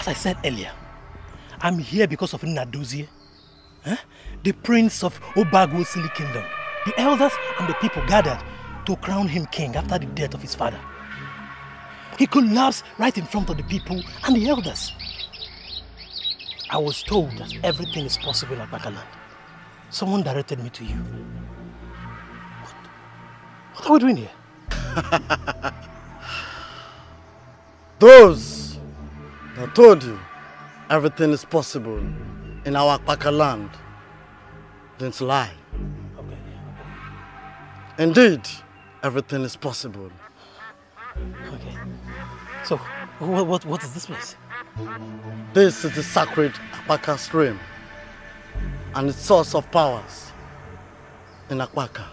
As I said earlier, I'm here because of Nnadozie, the prince of Obagwosili kingdom. The elders and the people gathered to crown him king after the death of his father. He collapsed right in front of the people and the elders. I was told that everything is possible at Bakaland. Someone directed me to you. What are we doing here? Those that told you everything is possible in our Bakaland didn't lie. Okay. Indeed, everything is possible. Okay. So, what is this place? This is the sacred Akpaka stream and its source of powers in Akpaka.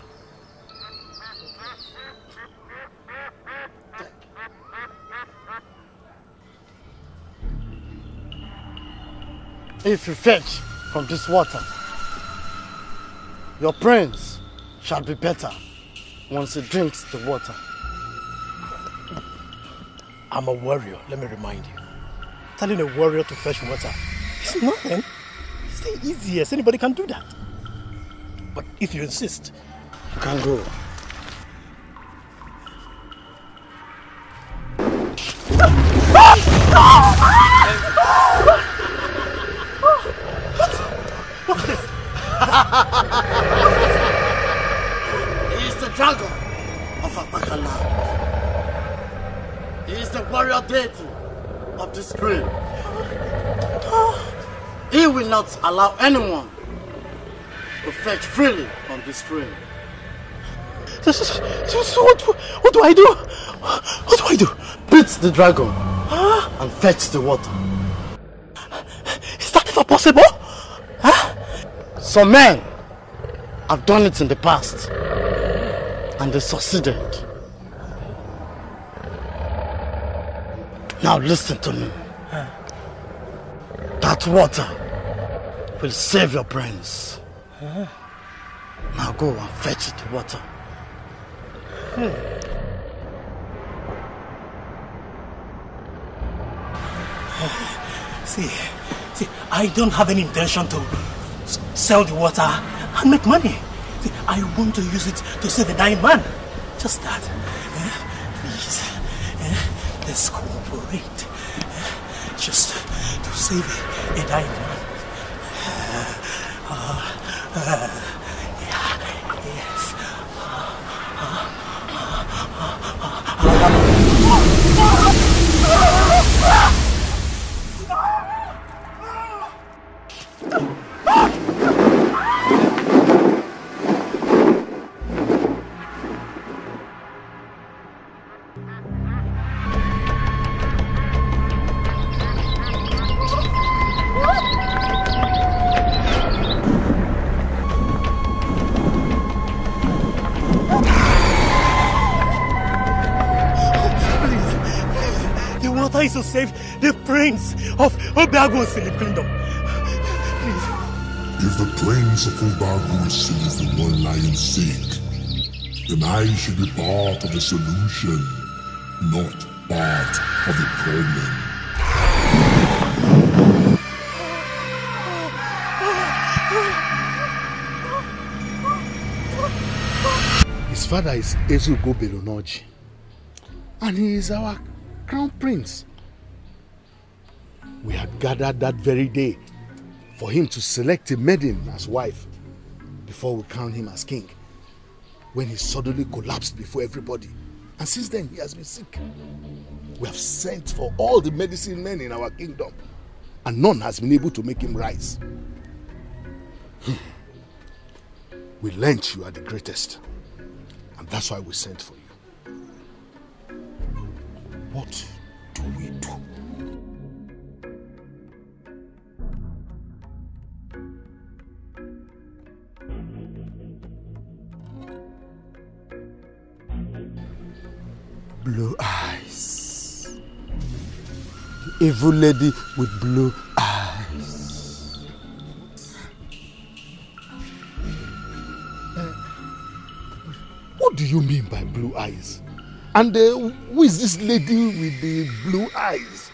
If you fetch from this water, your prince shall be better once he drinks the water. I'm a warrior, let me remind you. Telling a warrior to fetch water is nothing. It's the easiest. Anybody can do that. But if you insist, you can go. What's this? He is the dragon of Akpaka. He is the warrior deity of the stream. He will not allow anyone to fetch freely from the stream. What do I do? What do I do? Beat the dragon and fetch the water. Is that ever possible? Some men have done it in the past and they succeeded. Now listen to me. That water will save your brains. Now go and fetch the water. See, I don't have any intention to sell the water and make money. See, I want to use it to save a dying man. Just that. Please, let's cooperate. Just to save a dying man. Yes. To save the prince of Obagwosili kingdom. Please. If the prince of Obagwosili is the one lying sick, then I should be part of the solution, not part of the problem. His father is Ezugo Belonoji, and he is our crown prince. We had gathered that very day for him to select a maiden as wife before we crown him as king, when he suddenly collapsed before everybody. And since then he has been sick. We have sent for all the medicine men in our kingdom, and none has been able to make him rise. We learnt you are the greatest, and that's why we sent for you. What do we do? Blue eyes. The evil lady with blue eyes. What do you mean by blue eyes? And who is this lady with the blue eyes?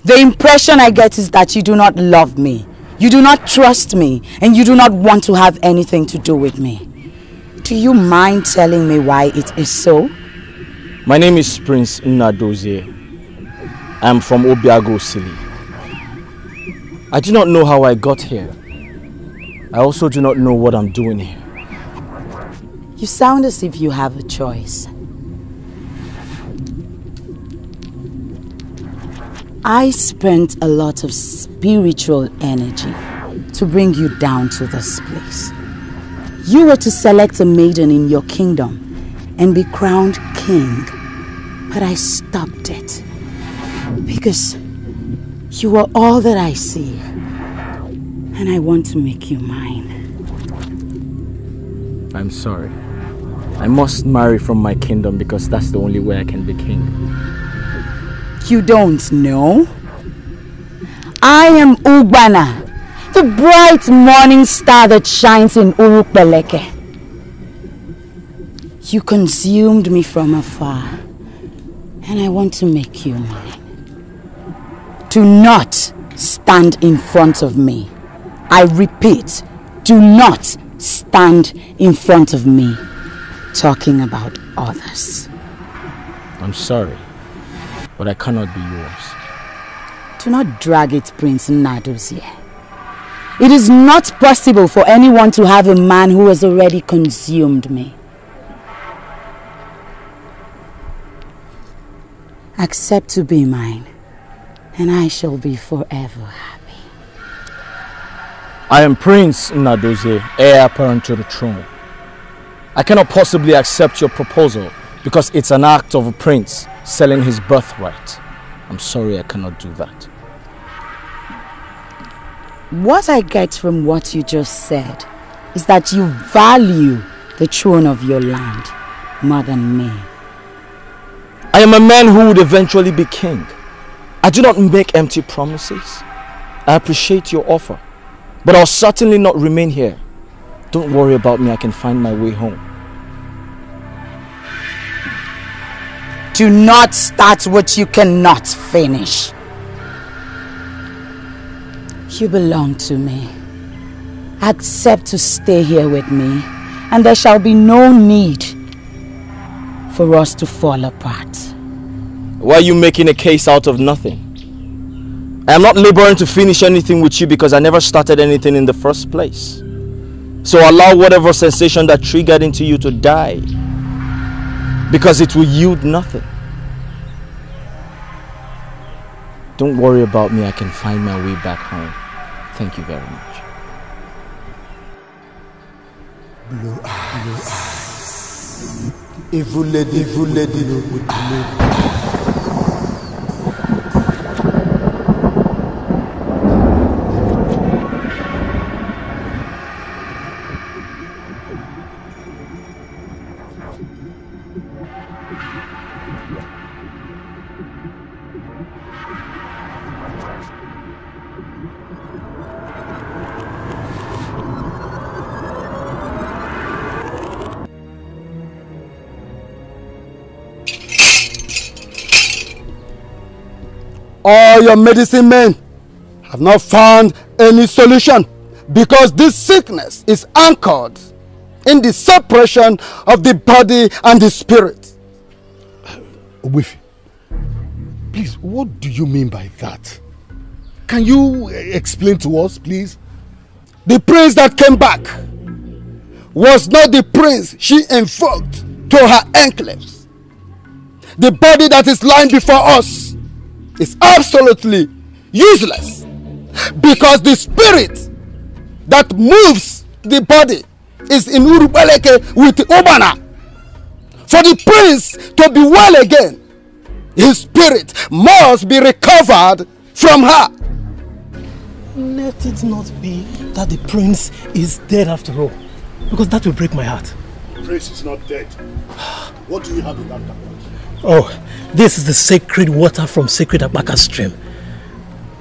The impression I get is that you do not love me, you do not trust me, and you do not want to have anything to do with me. Do you mind telling me why it is so? My name is Prince Ini Edo. I am from Obiago Sili. I do not know how I got here. I also do not know what I'm doing here. You sound as if you have a choice. I spent a lot of spiritual energy to bring you down to this place. You were to select a maiden in your kingdom and be crowned king, but I stopped it because you are all that I see, and I want to make you mine. I'm sorry. I must marry from my kingdom because that's the only way I can be king. You don't know? I am Ugbana, the bright morning star that shines in Urukbeleke. You consumed me from afar, and I want to make you mine. Do not stand in front of me. I repeat, do not stand in front of me talking about others. I'm sorry, but I cannot be yours. Do not drag it, Prince Nadozie. It is not possible for anyone to have a man who has already consumed me. Accept to be mine, and I shall be forever happy. I am Prince Ini Edo, heir apparent to the throne. I cannot possibly accept your proposal because it's an act of a prince selling his birthright. I'm sorry, I cannot do that. What I get from what you just said is that you value the throne of your land more than me. I am a man who would eventually be king. I do not make empty promises. I appreciate your offer, but I'll certainly not remain here. Don't worry about me, I can find my way home. Do not start what you cannot finish. You belong to me. Accept to stay here with me, and there shall be no need for us to fall apart. Why are you making a case out of nothing? I am not laboring to finish anything with you because I never started anything in the first place. So allow whatever sensation that triggered into you to die, because it will yield nothing. Don't worry about me, I can find my way back home. Thank you very much. Blue eyes. Evil lady, with blue. All your medicine men have not found any solution because this sickness is anchored in the separation of the body and the spirit. Wifi, please, what do you mean by that? Can you explain to us, please? The prince that came back was not the prince she invoked to her enclaves. The body that is lying before us is absolutely useless because the spirit that moves the body is in Urubeleke with Obana. For the prince to be well again, his spirit must be recovered from her. Let it not be that the prince is dead after all, because that will break my heart. The prince is not dead. What do you have in that cup? Oh, this is the sacred water from sacred Akbaka stream.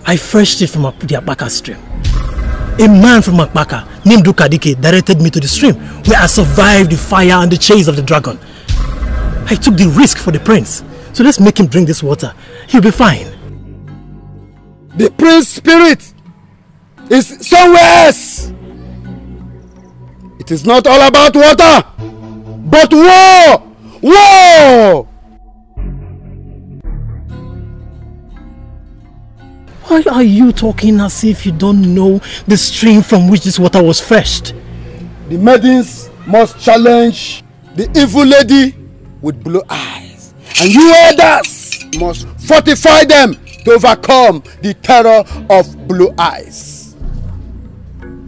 I fetched it from the Akbaka stream. A man from Akbaka named Dikeh directed me to the stream where I survived the fire and the chase of the dragon. I took the risk for the prince. So let's make him drink this water. He'll be fine. The prince's spirit is somewhere else. It is not all about water, but war! War! Why are you talking as if you don't know the stream from which this water was fetched? The maidens must challenge the evil lady with blue eyes, and you elders must fortify them to overcome the terror of blue eyes.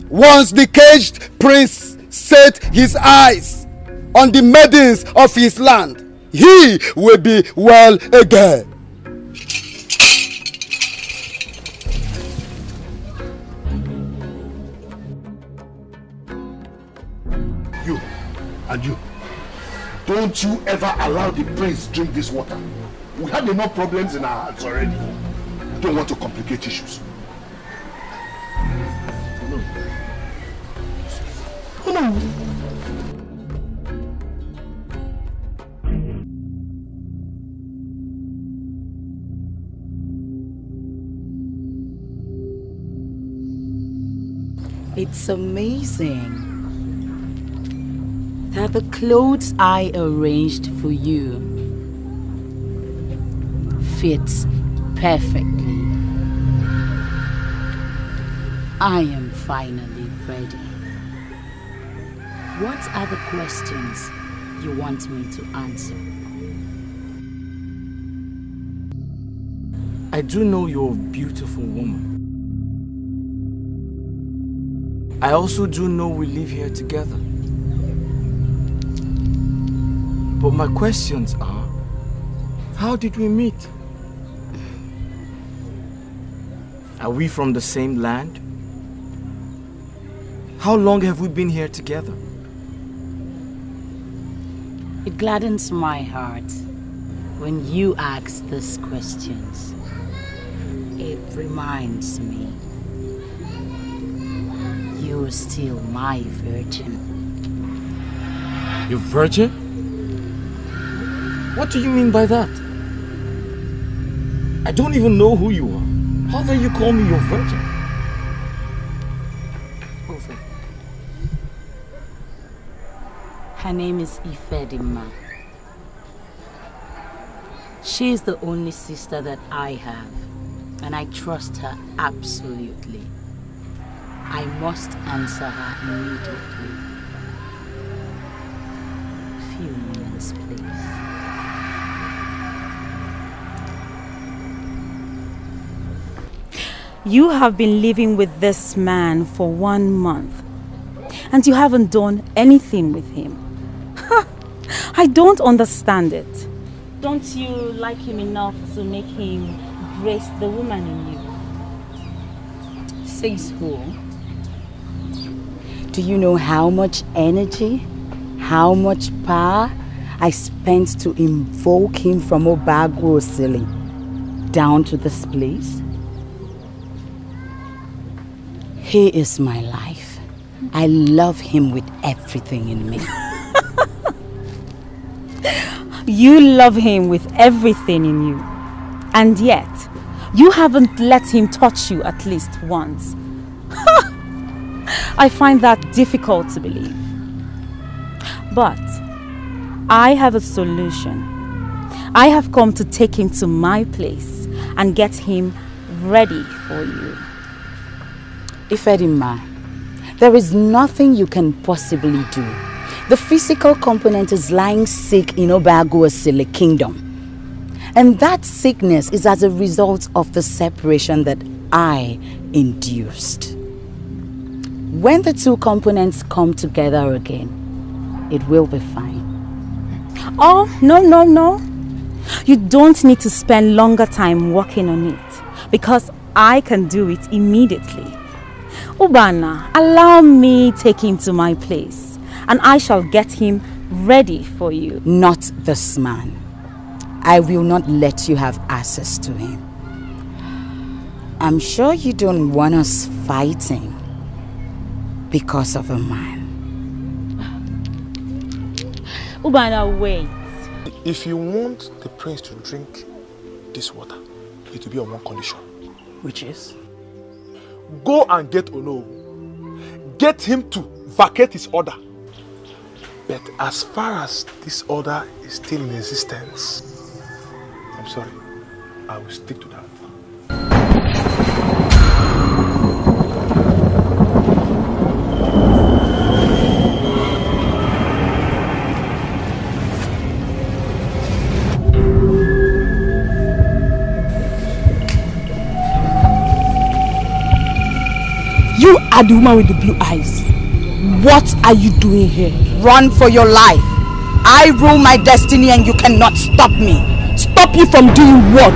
Once the caged prince set his eyes on the maidens of his land, he will be well again. And you, don't you ever allow the prince drink this water. We have enough problems in our hands already. We don't want to complicate issues. No. Oh no. It's amazing that the clothes I arranged for you fits perfectly. I am finally ready. What are the questions you want me to answer? I do know you're a beautiful woman. I also do know we live here together. But my questions are, how did we meet? Are we from the same land? How long have we been here together? It gladdens my heart when you ask these questions. It reminds me you're still my virgin. You're virgin? What do you mean by that? I don't even know who you are. How dare you call me your virgin? Her name is Ifedima. She is the only sister that I have, and I trust her absolutely. I must answer her immediately. Few moments, please. You have been living with this man for 1 month, and you haven't done anything with him. I don't understand it. Don't you like him enough to make him grace the woman in you? Says who? Do you know how much energy, how much power I spent to invoke him from Obagwosili down to this place? He is my life. I love him with everything in me. You love him with everything in you, and yet you haven't let him touch you at least once. I find that difficult to believe. But I have a solution. I have come to take him to my place and get him ready for you. Ifedima, there is nothing you can possibly do. The physical component is lying sick in Obagwosili Kingdom. And that sickness is as a result of the separation that I induced. When the two components come together again, it will be fine. Oh, no. You don't need to spend longer time working on it, because I can do it immediately. Ubana, allow me take him to my place, and I shall get him ready for you. Not this man. I will not let you have access to him. I'm sure you don't want us fighting because of a man. Ubana, wait. If you want the prince to drink this water, it will be on one condition. Which is? Go and get Ono. Get him to vacate his order. But as far as this order is still in existence, I'm sorry, I will stick to that. You are the woman with the blue eyes. What are you doing here? Run for your life. I rule my destiny and you cannot stop me. Stop you from doing what?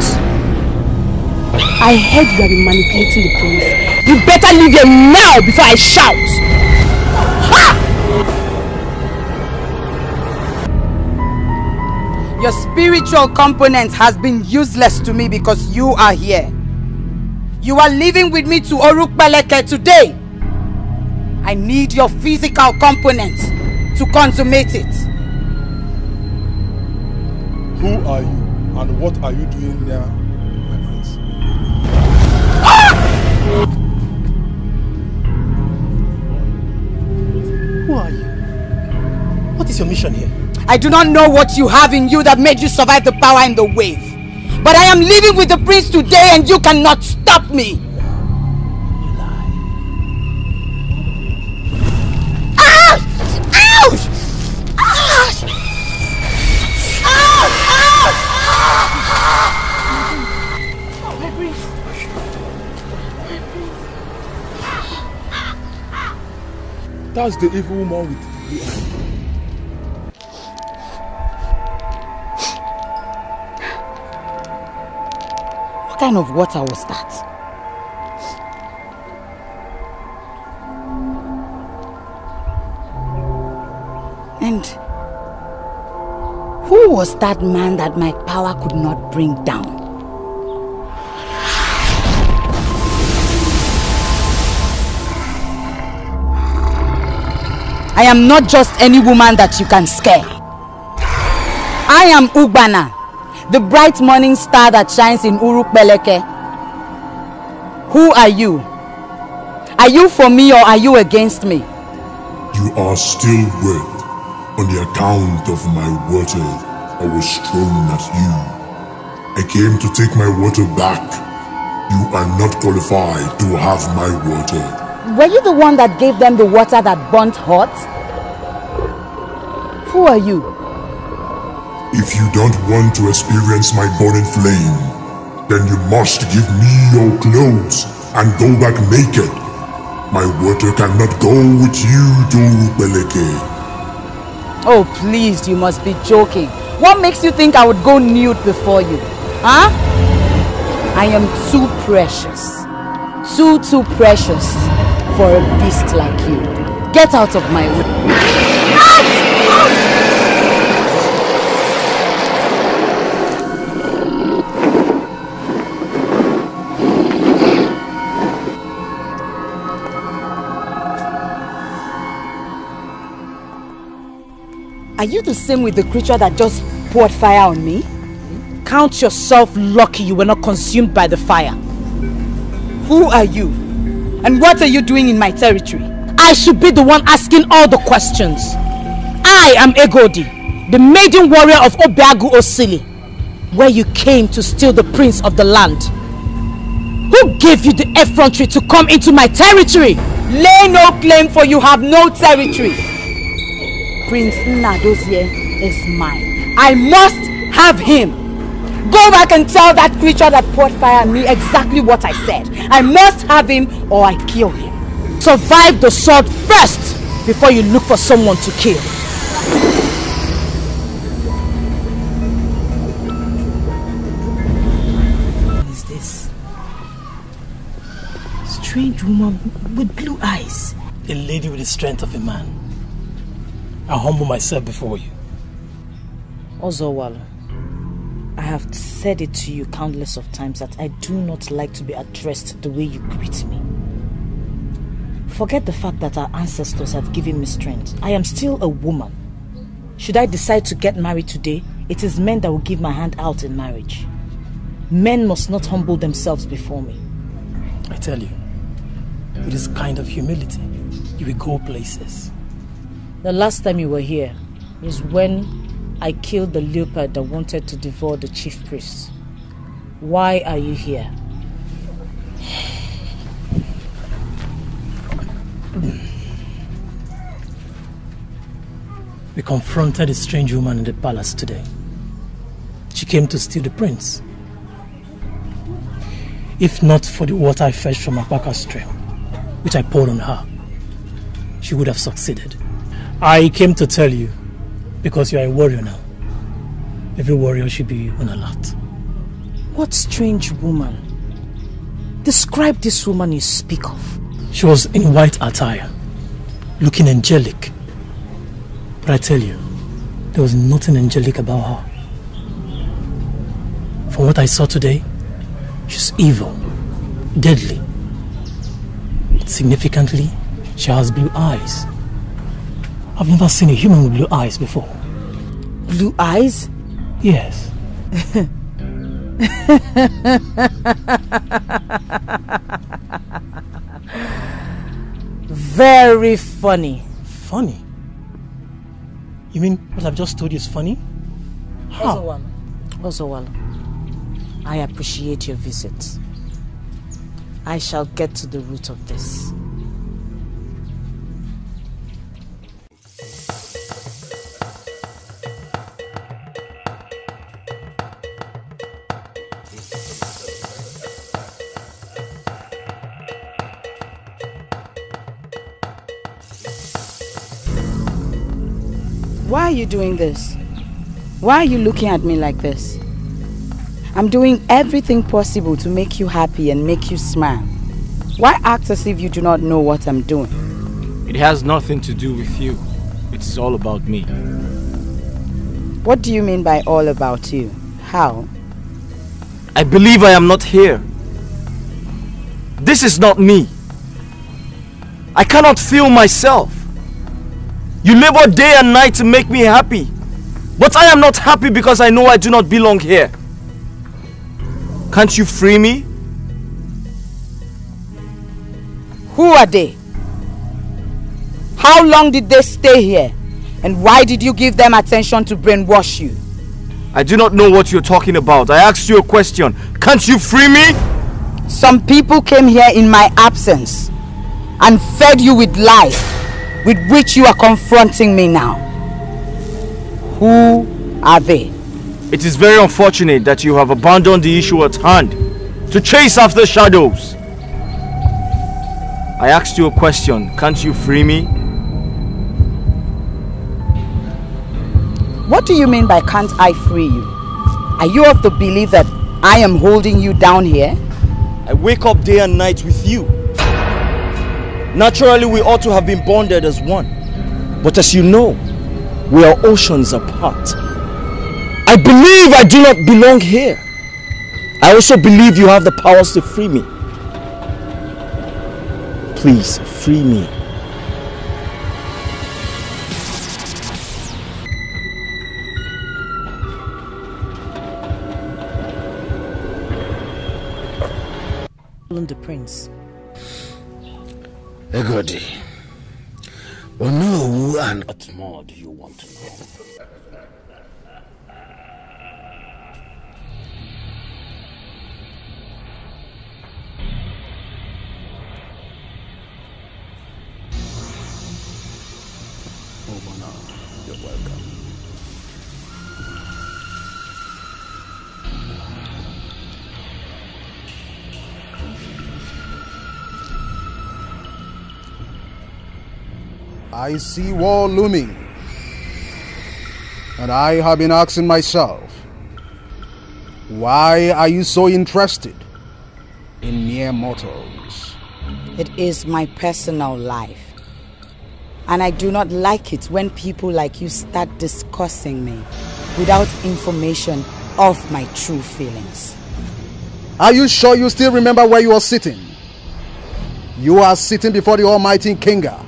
I heard you have been manipulating the prince. You better leave here now before I shout. Ha! Your spiritual component has been useless to me because you are here. You are leaving with me to Orukpeleke today. I need your physical component to consummate it. Who are you and what are you doing now, my prince? Who are you? What is your mission here? I do not know what you have in you that made you survive the power in the wave. But I am living with the prince today and you cannot stop me. You lie. Ouch! Ouch! Ouch! Ouch! Ouch! My prince. That's the evil woman with the eye. What kind of water was that? And who was that man that my power could not bring down? I am not just any woman that you can scare. I am Ugbana, the bright morning star that shines in Urukpeleke. Who are you? Are you for me or are you against me? You are still wet on the account of my water that was thrown at you. I came to take my water back. You are not qualified to have my water. Were you the one that gave them the water that burnt hot? Who are you? If you don't want to experience my burning flame, then you must give me your clothes and go back naked. My water cannot go with you to Urukpeleke. Oh please, you must be joking. What makes you think I would go nude before you? Huh? I am too precious. Too precious for a beast like you. Get out of my way. Are you the same with the creature that just poured fire on me? Count yourself lucky you were not consumed by the fire. Who are you? And what are you doing in my territory? I should be the one asking all the questions. I am Egodi, the maiden warrior of Obiagu Osili, where you came to steal the prince of the land. Who gave you the effrontery to come into my territory? Lay no claim, for you have no territory. Prince Nnadozie is mine. I must have him. Go back and tell that creature that poured fire on me exactly what I said. I must have him or I kill him. Survive the sword first before you look for someone to kill. What is this? Strange woman with blue eyes. A lady with the strength of a man. I humble myself before you. Ozowalo, I have said it to you countless of times that I do not like to be addressed the way you greet me. Forget the fact that our ancestors have given me strength. I am still a woman. Should I decide to get married today, it is men that will give my hand out in marriage. Men must not humble themselves before me. I tell you, with this kind of humility, you will go places. The last time you were here is when I killed the leopard that wanted to devour the chief priest. Why are you here? We confronted a strange woman in the palace today. She came to steal the prince. If not for the water I fetched from Apaka stream, which I poured on her, she would have succeeded. I came to tell you, because you are a warrior now. Every warrior should be on alert. What strange woman? Describe this woman you speak of. She was in white attire, looking angelic. But I tell you, there was nothing angelic about her. From what I saw today, she's evil, deadly. Significantly, she has blue eyes. I've never seen a human with blue eyes before. Blue eyes? Yes. Very funny. Funny? You mean what I've just told you is funny? How? Ozowalo, I appreciate your visit. I shall get to the root of this. Why are you doing this? Why are you looking at me like this? I'm doing everything possible to make you happy and make you smile. Why act as if you do not know what I'm doing? It has nothing to do with you. It's all about me. What do you mean by all about you? How? I believe I am not here. This is not me. I cannot feel myself. You labor day and night to make me happy. But I am not happy because I know I do not belong here. Can't you free me? Who are they? How long did they stay here? And why did you give them attention to brainwash you? I do not know what you're talking about. I asked you a question. Can't you free me? Some people came here in my absence and fed you with lies, with which you are confronting me now. Who are they? It is very unfortunate that you have abandoned the issue at hand to chase after shadows. I asked you a question. Can't you free me? What do you mean by can't I free you? Are you of the belief that I am holding you down here? I wake up day and night with you. Naturally, we ought to have been bonded as one. But as you know, we are oceans apart. I believe I do not belong here. I also believe you have the powers to free me. Please, free me. The prince. Egodi. Well, no, and what more do you want to know? Oh, Mana, you're welcome. I see war looming, and I have been asking myself, why are you so interested in mere mortals? It is my personal life, and I do not like it when people like you start discussing me without information of my true feelings. Are you sure you still remember where you are sitting? You are sitting before the Almighty Kinga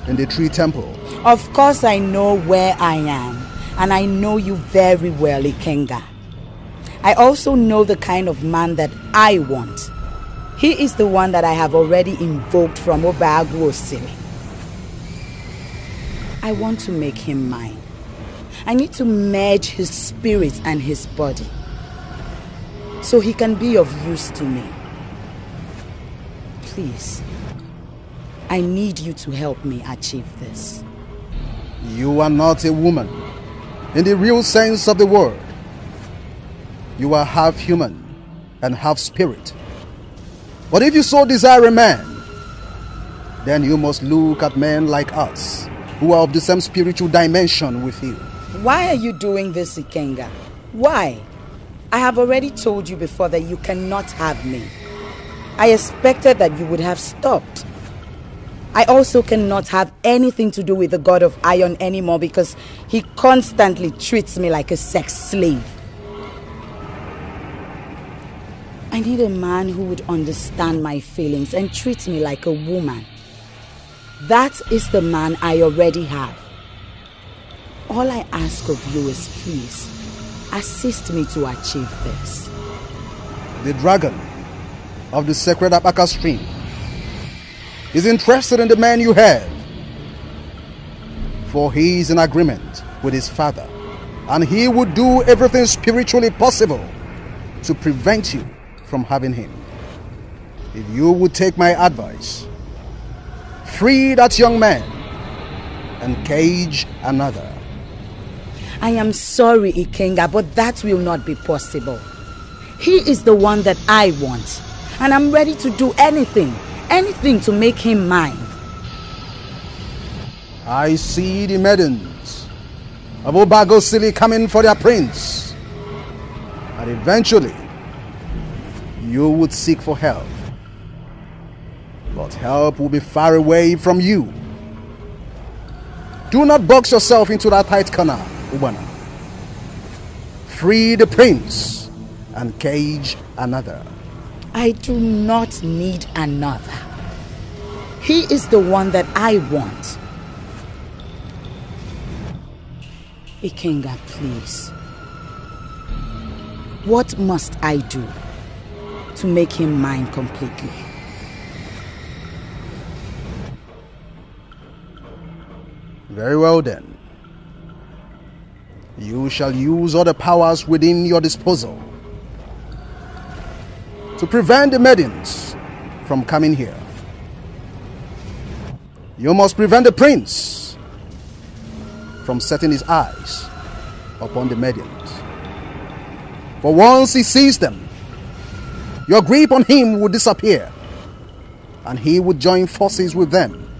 in the Tree Temple. Of course I know where I am, and I know you very well, Ikenga. I also know the kind of man that I want. He is the one that I have already invoked from Obagwo City. I want to make him mine. I need to merge his spirit and his body so he can be of use to me. Please, I need you to help me achieve this. You are not a woman in the real sense of the word. You are half human and half spirit. But if you so desire a man, then you must look at men like us, who are of the same spiritual dimension with you. Why are you doing this, Ikenga? Why? I have already told you before that you cannot have me. I expected that you would have stopped. I also cannot have anything to do with the God of Iron anymore because he constantly treats me like a sex slave. I need a man who would understand my feelings and treat me like a woman. That is the man I already have. All I ask of you is please, assist me to achieve this. The dragon of the sacred Apaka stream is interested in the man you have, for he is in agreement with his father, and he would do everything spiritually possible to prevent you from having him. If you would take my advice, free that young man and cage another. I am sorry, Ikenga, but that will not be possible. He is the one that I want, and I'm ready to do anything to make him mine. I see the maidens of Obago City coming for their prince, and eventually you would seek for help. But help will be far away from you. Do not box yourself into that tight corner, Ubana. Free the prince and cage another. I do not need another. He is the one that I want. Ikenga, please. What must I do to make him mine completely? Very well then. You shall use all the powers within your disposal to prevent the maidens from coming here. You must prevent the prince from setting his eyes upon the maidens. For once he sees them, your grip on him will disappear, and he would join forces with them.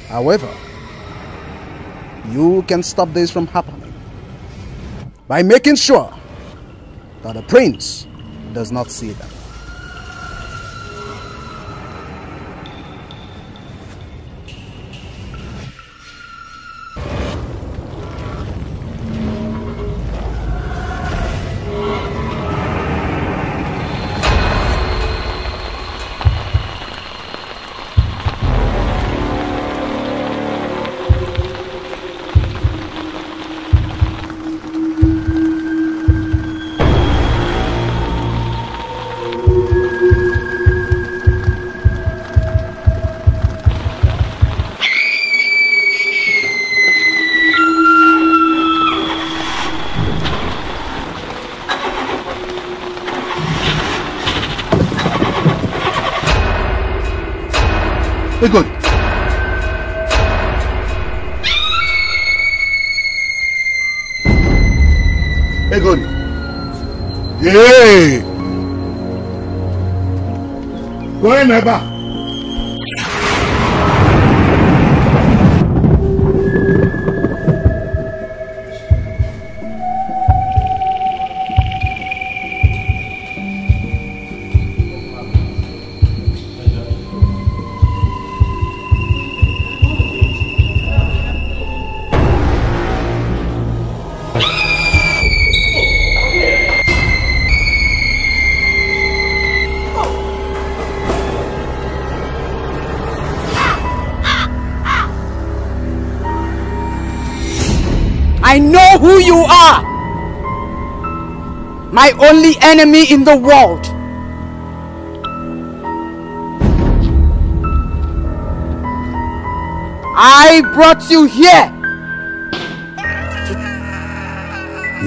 However, you can stop this from happening by making sure that the prince does not see them. Good. Good. Hey! Go in, Eba. I know who you are. My only enemy in the world. I brought you here.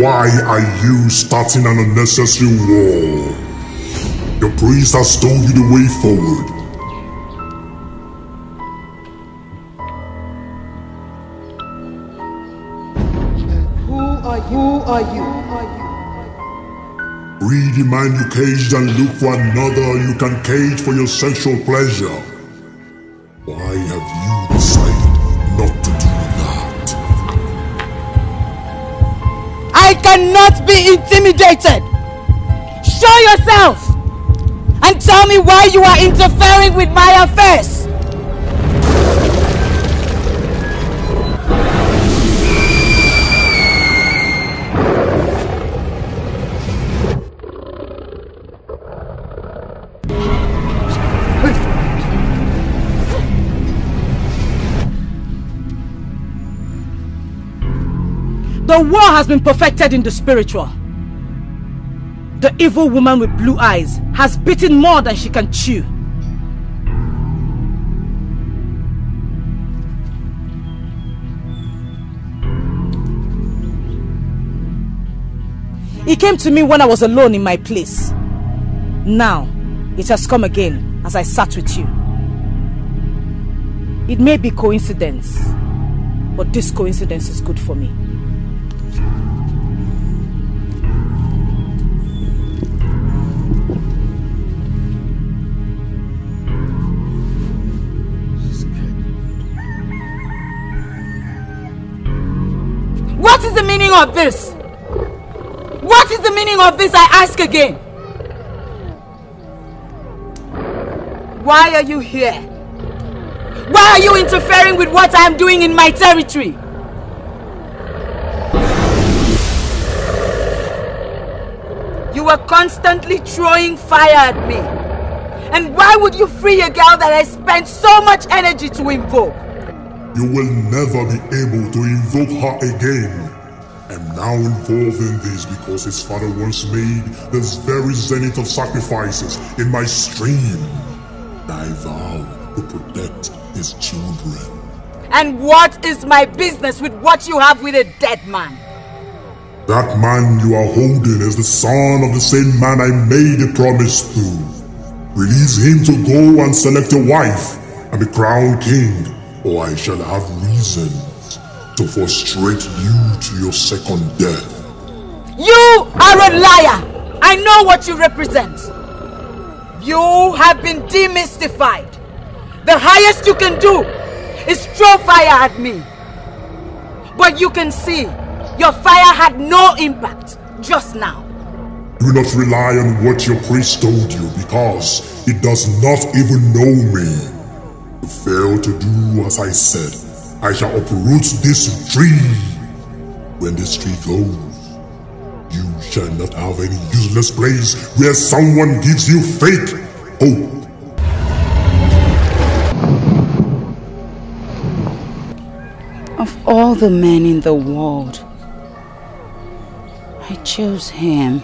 Why are you starting an unnecessary war? Your priest has told you the way forward. Who are you? Free the man you caged and look for another you can cage for your sexual pleasure. Why have you decided not to do that? I cannot be intimidated. Show yourself and tell me why you are interfering with my affairs. The war has been perfected in the spiritual. The evil woman with blue eyes has bitten more than she can chew. It came to me when I was alone in my place. Now, it has come again as I sat with you. It may be coincidence, but this coincidence is good for me. What is the meaning of this? What is the meaning of this, I ask again? Why are you here? Why are you interfering with what I am doing in my territory? You are constantly throwing fire at me. And why would you free a girl that I spent so much energy to invoke? You will never be able to invoke her again. I'm now involved in this because his father once made this very zenith of sacrifices in my stream. I vow to protect his children. And what is my business with what you have with a dead man? That man you are holding is the son of the same man I made a promise to. Release him to go and select a wife and be crowned king, or I shall have reasons to frustrate you to your second death. You are a liar! I know what you represent. You have been demystified. The highest you can do is throw fire at me. But you can see, your fire had no impact just now. Do not rely on what your priest told you because it does not even know me. You fail to do as I said. I shall uproot this tree. When this tree goes, you shall not have any useless place where someone gives you fake hope. Of all the men in the world, I chose him.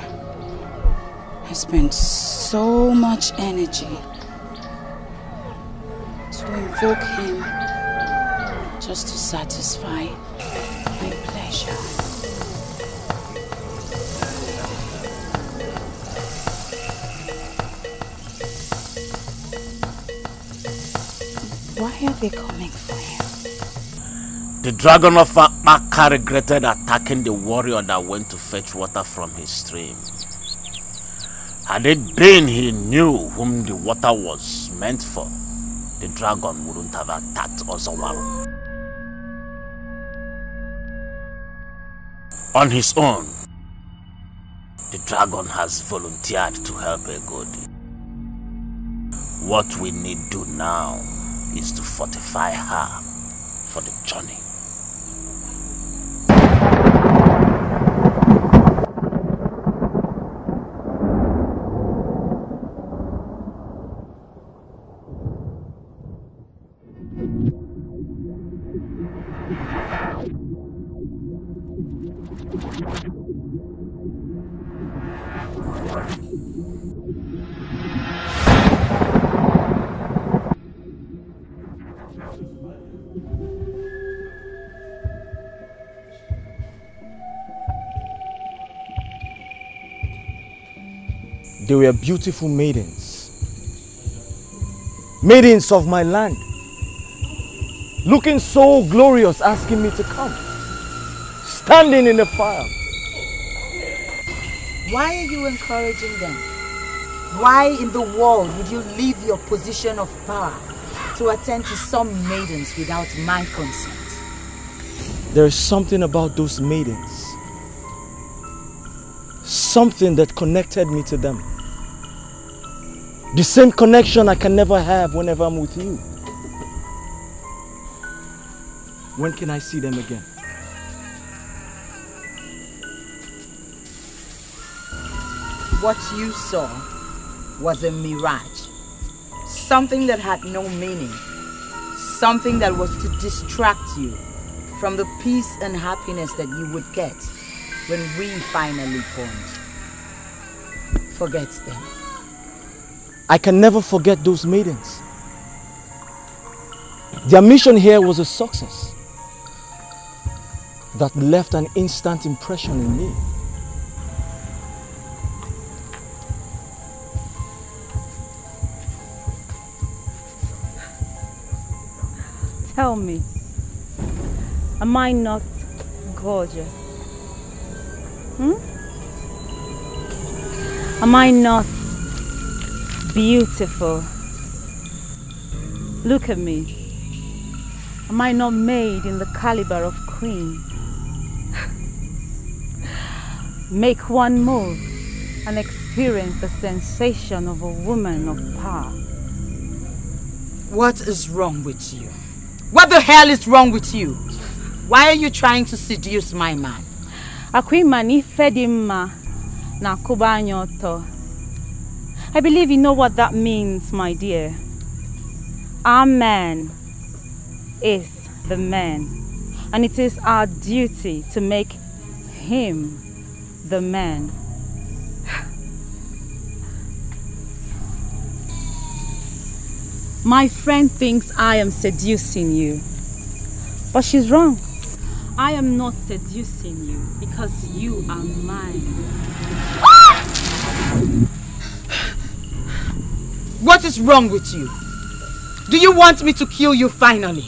I spent so much energy to invoke him just to satisfy my pleasure. Why are they coming for him? The dragon of Akbaka regretted attacking the warrior that went to fetch water from his stream. Had it been he knew whom the water was meant for, the dragon wouldn't have attacked Ozawaro. On his own, the dragon has volunteered to help Egodi. What we need do now is to fortify her for the journey. They were beautiful maidens. Maidens of my land. Looking so glorious, asking me to come. Standing in the fire. Why are you encouraging them? Why in the world would you leave your position of power to attend to some maidens without my consent? There is something about those maidens. Something that connected me to them. The same connection I can never have whenever I'm with you. When can I see them again? What you saw was a mirage. Something that had no meaning. Something that was to distract you from the peace and happiness that you would get when we finally bond. Forget them. I can never forget those maidens. Their mission here was a success that left an instant impression in me. Tell me, am I not gorgeous? Am I not beautiful? Look at me. Am I not made in the caliber of queens? Make one move and experience the sensation of a woman of power. What is wrong with you? What the hell is wrong with you? Why are you trying to seduce my man? Akwimani fedima na kubanyoto. I believe you know what that means, my dear. Our man is the man, and it is our duty to make him the man. My friend thinks I am seducing you, but she's wrong. I am not seducing you because you are mine. What is wrong with you? Do you want me to kill you finally?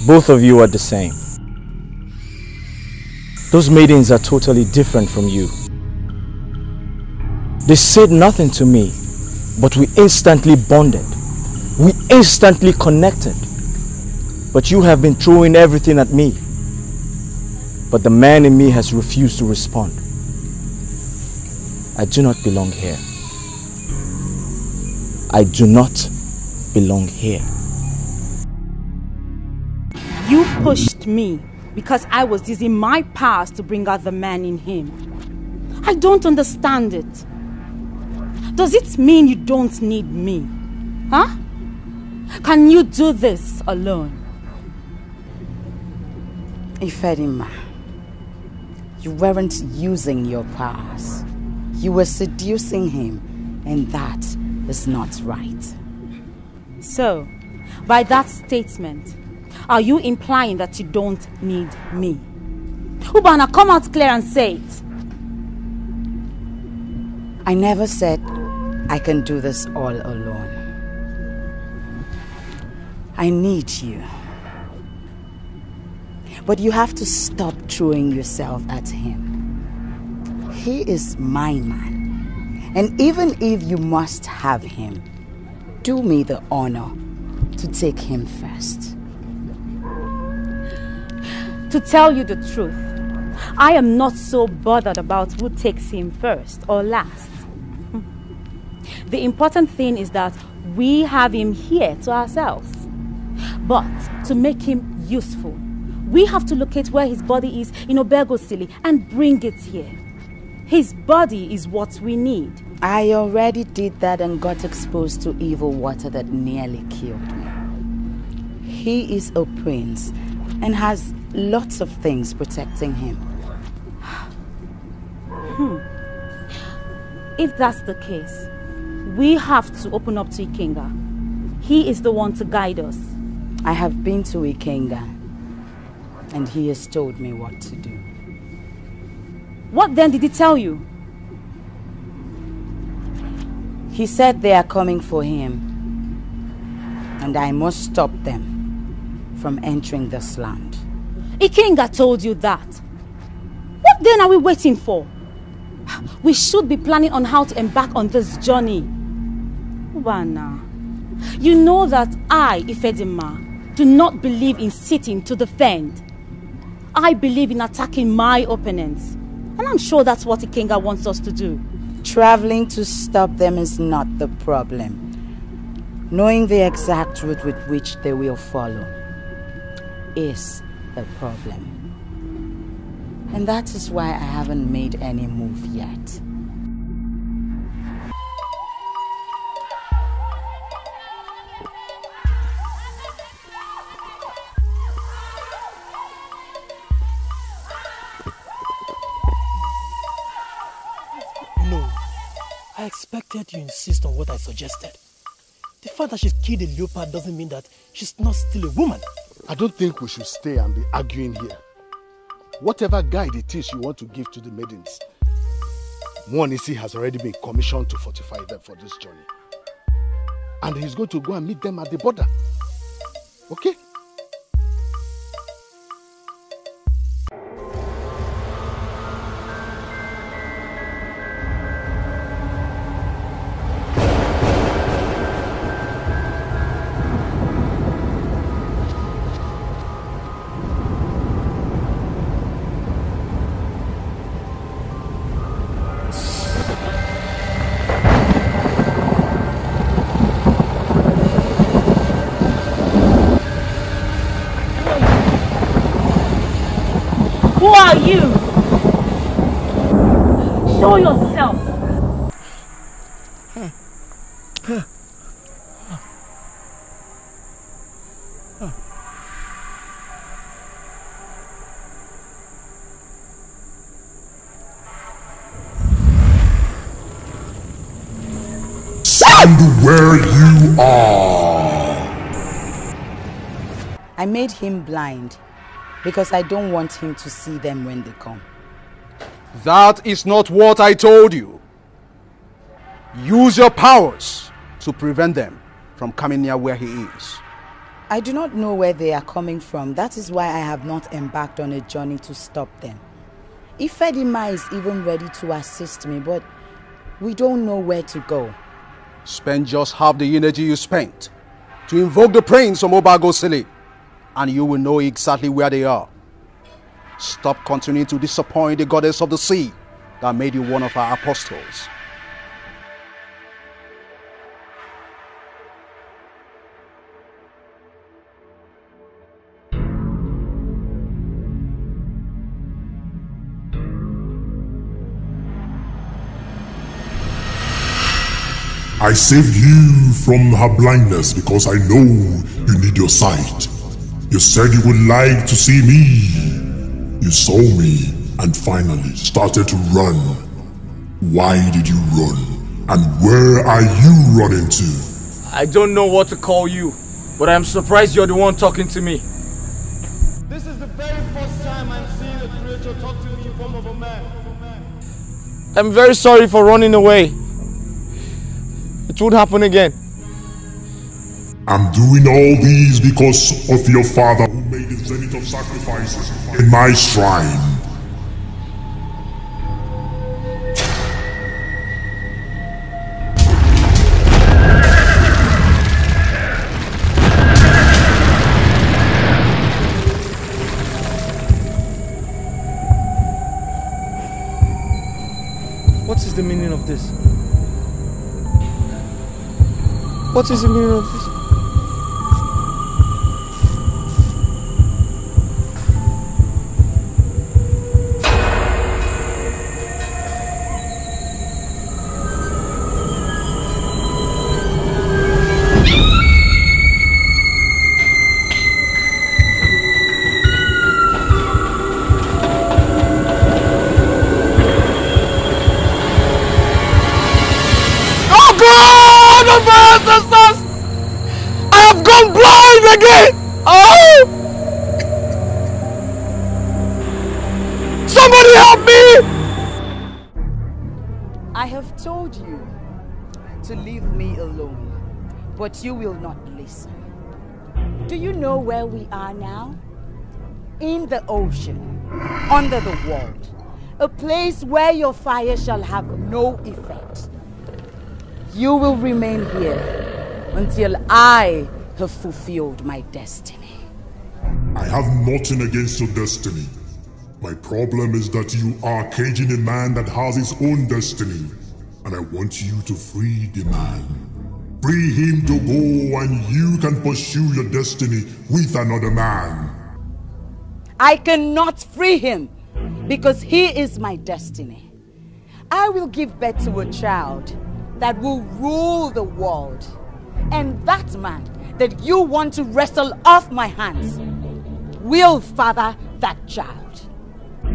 Both of you are the same. Those maidens are totally different from you. They said nothing to me, but we instantly bonded. We instantly connected. But you have been throwing everything at me. But the man in me has refused to respond. I do not belong here. I do not belong here. You pushed me because I was using my powers to bring out the man in him. I don't understand it. Does it mean you don't need me? Huh? Can you do this alone? Ifedima, you weren't using your powers. You were seducing him, and that is not right. So, by that statement, are you implying that you don't need me? Ubana, come out clear and say it. I never said I can do this all alone. I need you. But you have to stop throwing yourself at him. He is my man. And even if you must have him, do me the honor to take him first. To tell you the truth, I am not so bothered about who takes him first or last. The important thing is that we have him here to ourselves. But to make him useful, we have to locate where his body is in Obergosili and bring it here. His body is what we need. I already did that and got exposed to evil water that nearly killed me. He is a prince and has lots of things protecting him. If that's the case, we have to open up to Ikenga. He is the one to guide us. I have been to Ikenga. And he has told me what to do. What then did he tell you? He said they are coming for him. And I must stop them from entering this land. Ikenga told you that. What then are we waiting for? We should be planning on how to embark on this journey. Ubana, you know that I, Ifedima, do not believe in sitting to defend. I believe in attacking my opponents. And I'm sure that's what Ikenga wants us to do. Traveling to stop them is not the problem. Knowing the exact route with which they will follow is the problem. And that is why I haven't made any move yet. No, I expected you insist on what I suggested. The fact that she's killed a leopard doesn't mean that she's not still a woman. I don't think we should stay and be arguing here. Whatever guide it is you want to give to the maidens, Mwanisi has already been commissioned to fortify them for this journey. And he's going to go and meet them at the border. Okay? Who are you? Show yourself. Stand where you are. I made him blind because I don't want him to see them when they come. That is not what I told you. Use your powers to prevent them from coming near where he is. I do not know where they are coming from. That is why I have not embarked on a journey to stop them. Ifedima is even ready to assist me, but we don't know where to go. Spend just half the energy you spent to invoke the prince from Obagosili, and you will know exactly where they are. Stop continuing to disappoint the goddess of the sea that made you one of our apostles. I saved you from her blindness because I know you need your sight. You said you would like to see me. You saw me and finally started to run. Why did you run? And where are you running to? I don't know what to call you, but I'm surprised you're the one talking to me. This is the very first time I'm seeing a creature talk to me in form of a man. I'm very sorry for running away. It won't happen again. I'm doing all these because of your father who made the zenith of sacrifices in my shrine. What is the meaning of this? What is the meaning of this? you help me? I have told you to leave me alone, but you will not listen. Do you know where we are now? In the ocean, under the world, a place where your fire shall have no effect. You will remain here until I have fulfilled my destiny. I have nothing against your destiny. My problem is that you are caging a man that has his own destiny, and I want you to free the man. Free him to go and you can pursue your destiny with another man. I cannot free him because he is my destiny. I will give birth to a child that will rule the world. And that man that you want to wrestle off my hands will father that child.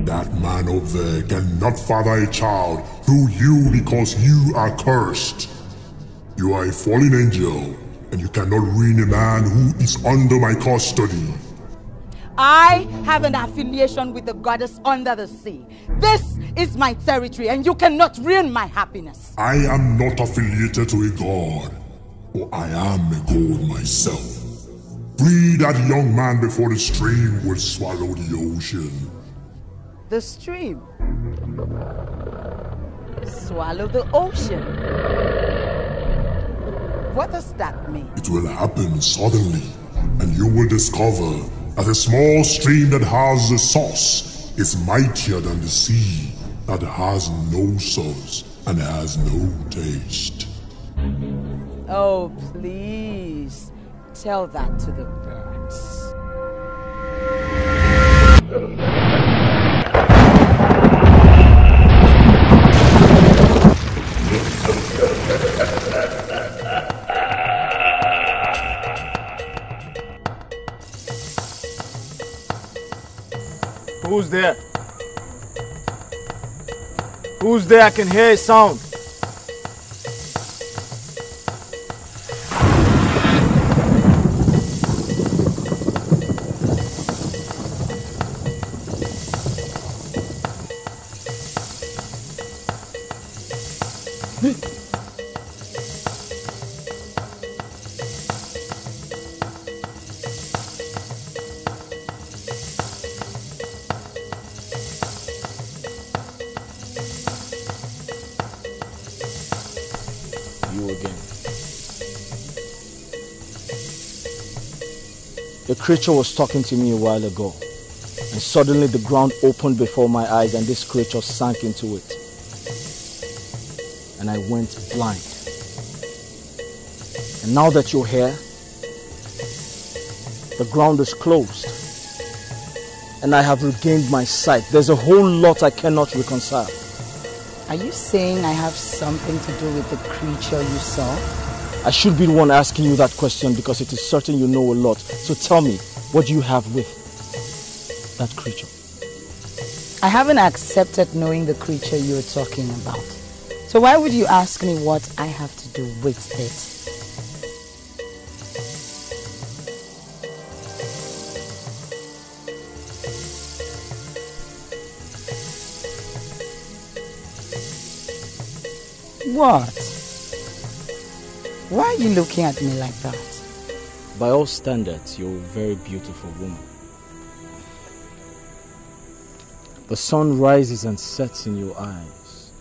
That man over there cannot father a child through you because you are cursed. You are a fallen angel, and you cannot ruin a man who is under my custody. I have an affiliation with the goddess under the sea. This is my territory, and you cannot ruin my happiness. I am not affiliated to a god, for I am a god myself. Free that young man before the stream will swallow the ocean. The stream? Swallow the ocean? What does that mean? It will happen suddenly, and you will discover that a small stream that has a source is mightier than the sea that has no source and has no taste. Oh, please, tell that to the birds. Who's there? Who's there? I can hear a sound. A creature was talking to me a while ago, and suddenly the ground opened before my eyes and this creature sank into it. And I went blind. And now that you're here, the ground is closed, and I have regained my sight. There's a whole lot I cannot reconcile. Are you saying I have something to do with the creature you saw? I should be the one asking you that question because it is certain you know a lot. So tell me, what do you have with that creature? I haven't accepted knowing the creature you're talking about. So why would you ask me what I have to do with it? What? Why are you looking at me like that? By all standards, you're a very beautiful woman. The sun rises and sets in your eyes.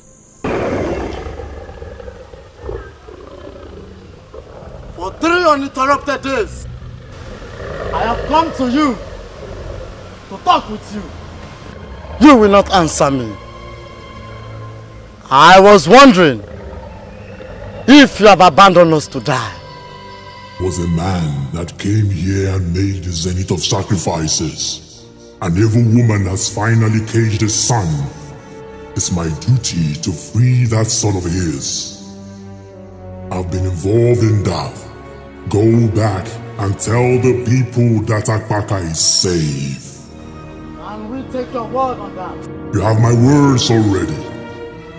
For 3 uninterrupted days, I have come to you to talk with you. You will not answer me. I was wondering if you have abandoned us to die. Was a man that came here and made the zenith of sacrifices. An evil woman has finally caged his son. It's my duty to free that son of his. I've been involved in that. Go back and tell the people that Akpaka is safe. And we take your word on that. You have my words already.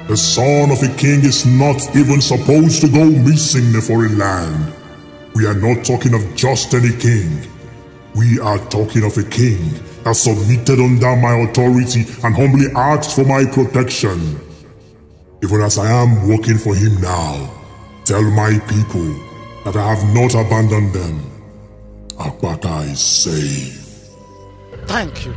The son of a king is not even supposed to go missing in a foreign land. We are not talking of just any king. We are talking of a king has submitted under my authority and humbly asked for my protection. Even as I am working for him now, tell my people that I have not abandoned them. Akbaka is safe. Thank you.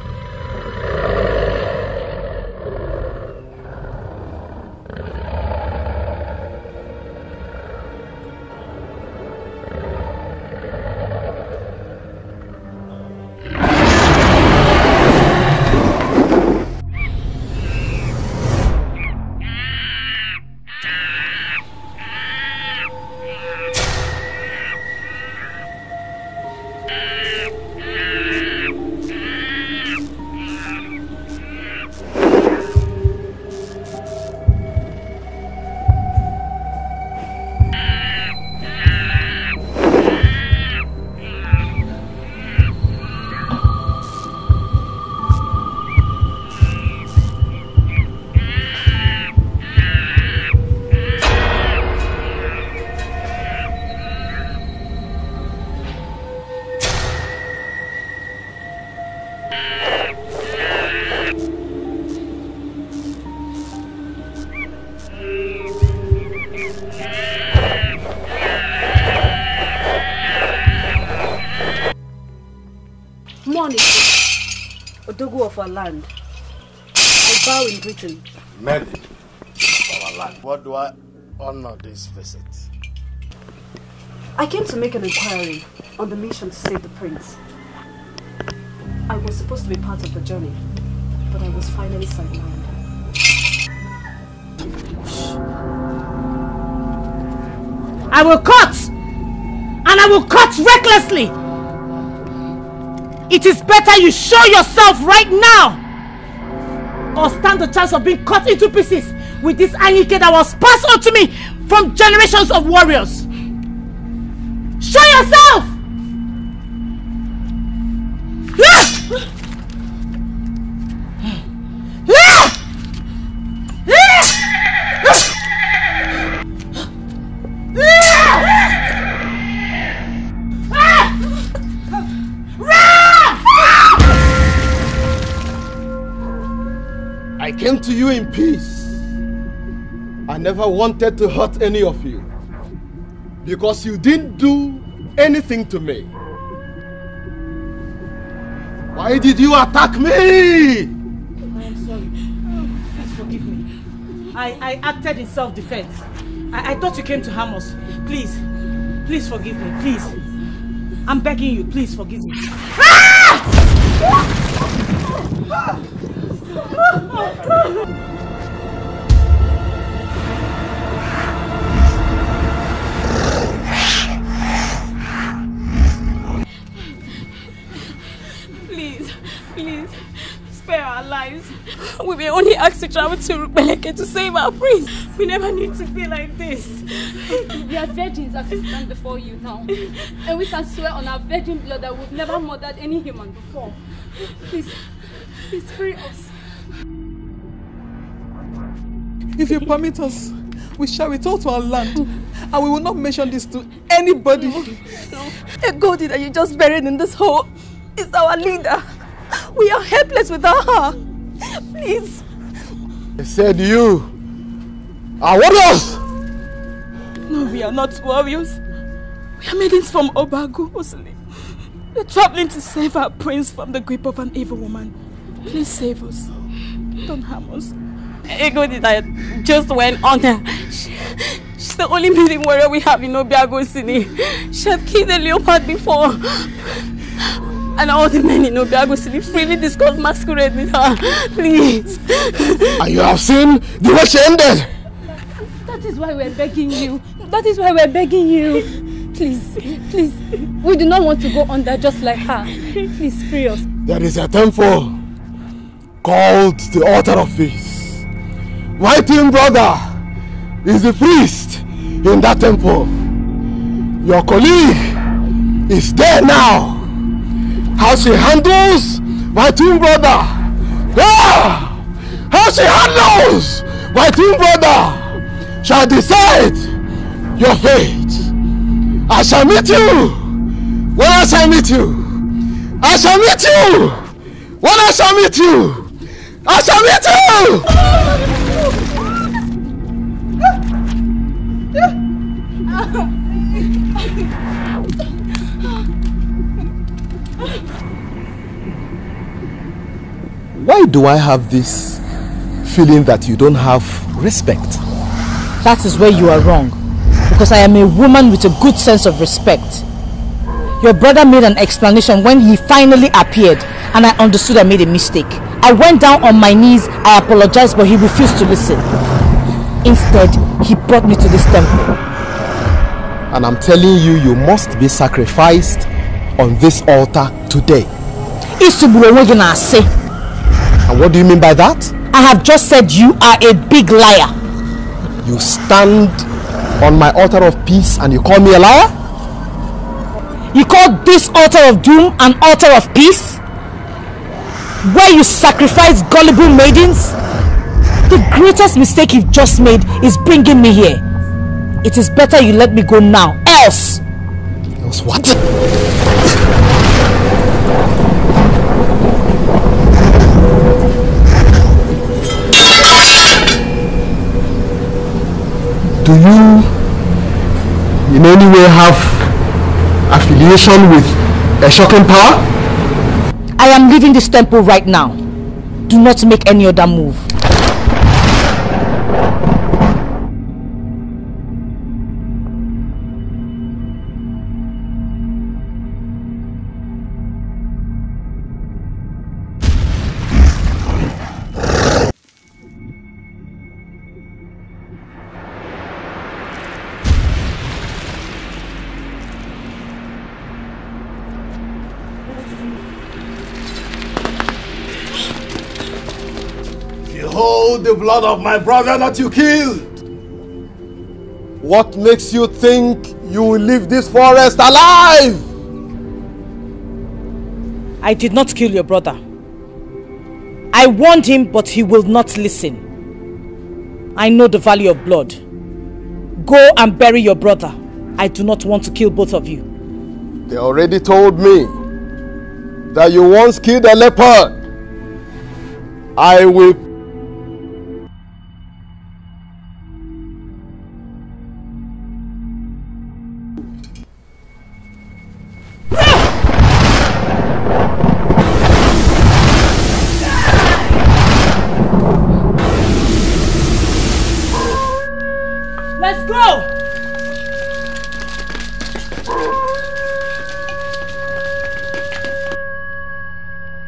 Of our land. I bow in greeting. Maiden of our land. What do I honor this visit? I came to make an inquiry on the mission to save the prince. I was supposed to be part of the journey, but I was finally sidelined. I will cut! And I will cut recklessly! It is better you show yourself right now, or stand the chance of being cut into pieces with this Ini Edo that was passed on to me from generations of warriors. Show yourself! I came to you in peace. I never wanted to hurt any of you, because you didn't do anything to me. Why did you attack me? I am sorry. Please forgive me. I acted in self-defense. I thought you came to harm us. Please forgive me, please. I'm begging you, please forgive me. Please, spare our lives. We may only ask to travel to Rukbeleke to save our prince. We never need to be like this. We are virgins as we stand before you now. And we can swear on our virgin blood that we've never murdered any human before. Please free us. If you permit us, we shall return to our land, and we will not mention this to anybody. No. A goldie that you just buried in this hole is our leader. We are helpless without her. Please. I said you are warriors. No, we are not warriors. We are maidens from Obagu, Osili. We are traveling to save our prince from the grip of an evil woman. Please save us. Don't harm us. Ego did that just went on her. She's the only maiden warrior we have in Obiago City. She had killed a leopard before. And all the men in Obiago City freely discuss masquerade with her. Please. And you have seen the way she ended. That is why we're begging you. That is why we're begging you. Please. We do not want to go under just like her. Please free us. There is a temple called the Altar of Peace. My twin brother is the priest in that temple. Your colleague is there now. How she handles my twin brother. How she handles my twin brother shall decide your fate. I shall meet you when I shall meet you. I shall meet you When I shall meet you, I shall meet you! Why do I have this feeling that you don't have respect? That is where you are wrong. Because I am a woman with a good sense of respect. Your brother made an explanation when he finally appeared, and I understood I made a mistake. I went down on my knees, I apologized, but he refused to listen. Instead, he brought me to this temple. And I'm telling you, you must be sacrificed on this altar today. And what do you mean by that? I have just said you are a big liar. You stand on my altar of peace and you call me a liar? You call this altar of doom an altar of peace? Where you sacrifice gullible maidens? The greatest mistake you've just made is bringing me here. It is better you let me go now, else! Else what? Do you in any way have affiliation with a shocking power? I am leaving this temple right now. Do not make any other move. The blood of my brother that you killed. What makes you think you will leave this forest alive? I did not kill your brother. I warned him, but he will not listen. I know the value of blood. Go and bury your brother. I do not want to kill both of you. They already told me that you once killed a leopard. I will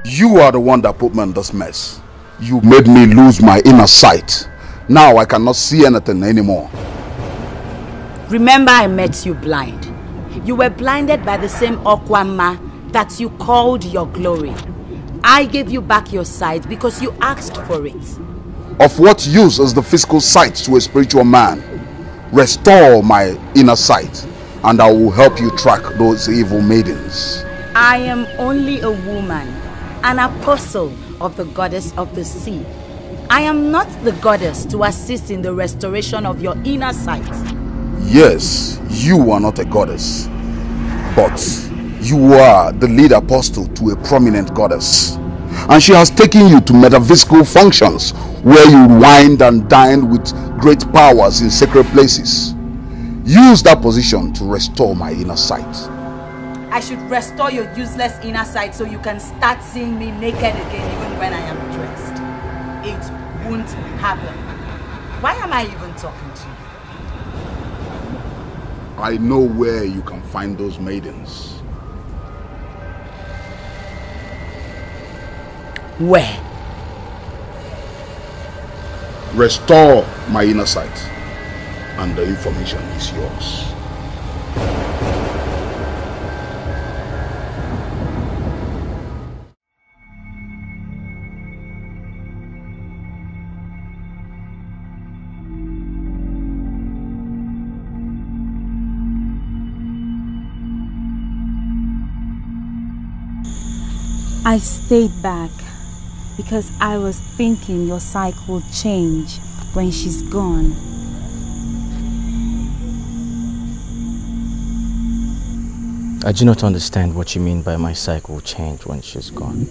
You are the one that put me in this mess. You made me lose my inner sight. Now I cannot see anything anymore. Remember, I met you blind. You were blinded by the same Okwama that you called your glory. I gave you back your sight because you asked for it. Of what use is the physical sight to a spiritual man? Restore my inner sight, and I will help you track those evil maidens. I am only a woman, an apostle of the goddess of the sea. I am not the goddess to assist in the restoration of your inner sight. Yes, you are not a goddess, but you are the lead apostle to a prominent goddess. And she has taken you to metaphysical functions where you wind and dine with great powers in sacred places. Use that position to restore my inner sight. I should restore your useless inner sight so you can start seeing me naked again even when I am dressed. It won't happen. Why am I even talking to you? I know where you can find those maidens. Where? Restore my inner sight, and the information is yours. I stayed back because I was thinking your sight will change when she's gone. I do not understand what you mean by my sight will change when she's gone.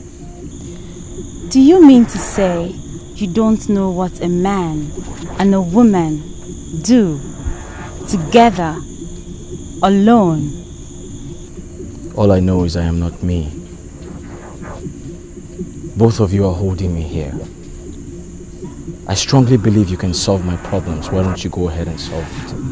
Do you mean to say you don't know what a man and a woman do together, alone? All I know is I am not me. Both of you are holding me here. I strongly believe you can solve my problems. Why don't you go ahead and solve it?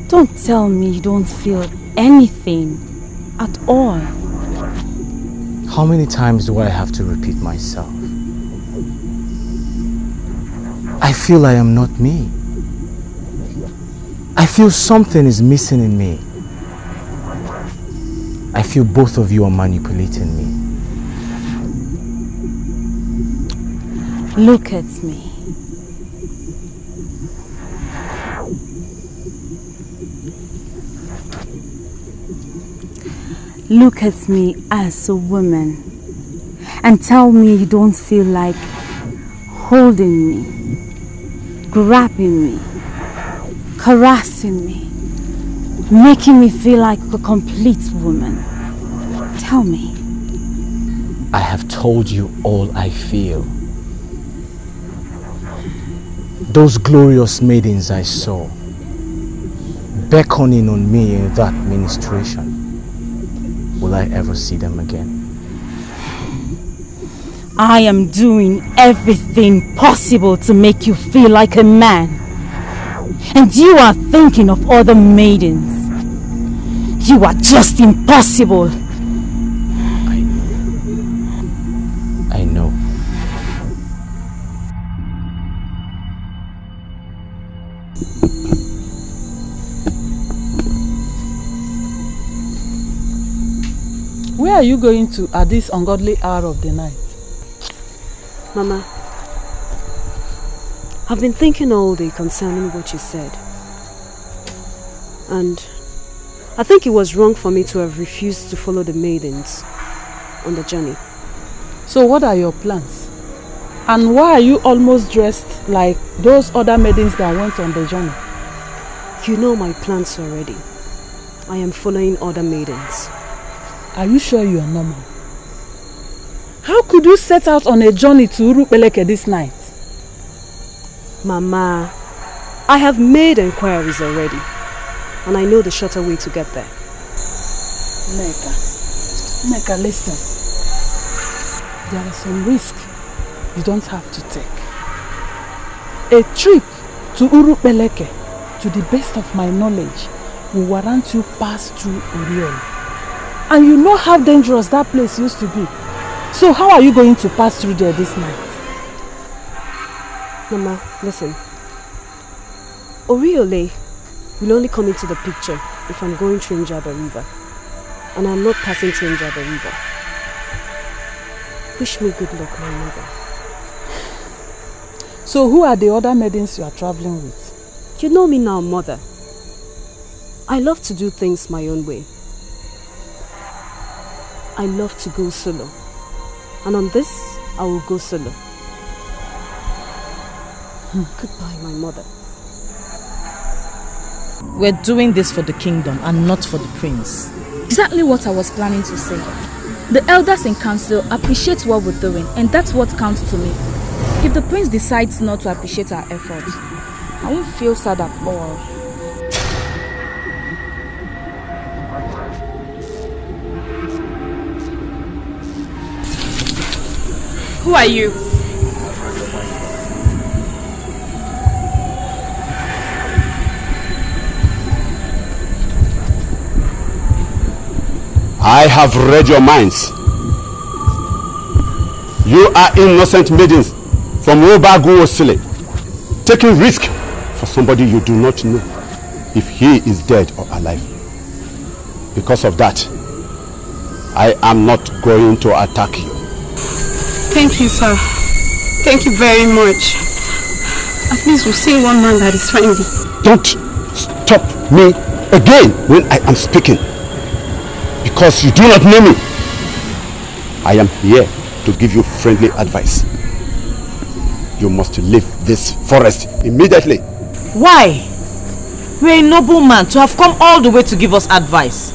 Don't tell me you don't feel anything at all. How many times do I have to repeat myself? I feel I am not me. I feel something is missing in me. I feel both of you are manipulating me. Look at me. Look at me as a woman and tell me you don't feel like holding me, grabbing me, caressing me, making me feel like a complete woman. Tell me. I have told you all I feel. Those glorious maidens I saw beckoning on me in that ministration. Will I ever see them again? I am doing everything possible to make you feel like a man. And you are thinking of other maidens. You are just impossible. I know. Where are you going to at this ungodly hour of the night? Mama, I've been thinking all day concerning what you said. And I think it was wrong for me to have refused to follow the maidens on the journey. So what are your plans? And why are you almost dressed like those other maidens that went on the journey? You know my plans already. I am following other maidens. Are you sure you are normal? How could you set out on a journey to Urupeleke this night? Mama, I have made inquiries already. And I know the shorter way to get there. Neka, listen. There is some risk you don't have to take. A trip to Urupeleke, to the best of my knowledge, will warrant you pass through Oriol. And you know how dangerous that place used to be. So how are you going to pass through there this night? Mama, listen. Oriole will only come into the picture if I'm going through Njaba River. And I'm not passing through Njaba River. Wish me good luck, my mother. So who are the other maidens you are traveling with? You know me now, mother. I love to do things my own way. I love to go solo. And on this, I will go solo. Goodbye, my mother. We're doing this for the kingdom and not for the prince. Exactly what I was planning to say. The elders in council appreciate what we're doing, and that's what counts to me. If the prince decides not to appreciate our efforts, I won't feel sad at all. Who are you? I have read your minds. You are innocent maidens from Obagu Osile, taking risk for somebody you do not know if he is dead or alive. Because of that, I am not going to attack you. Thank you, sir. Thank you very much. At least we've seen one man that is friendly. Don't stop me again when I am speaking. Because you do not know me. I am here to give you friendly advice. You must leave this forest immediately. Why? You're a noble man to have come all the way to give us advice.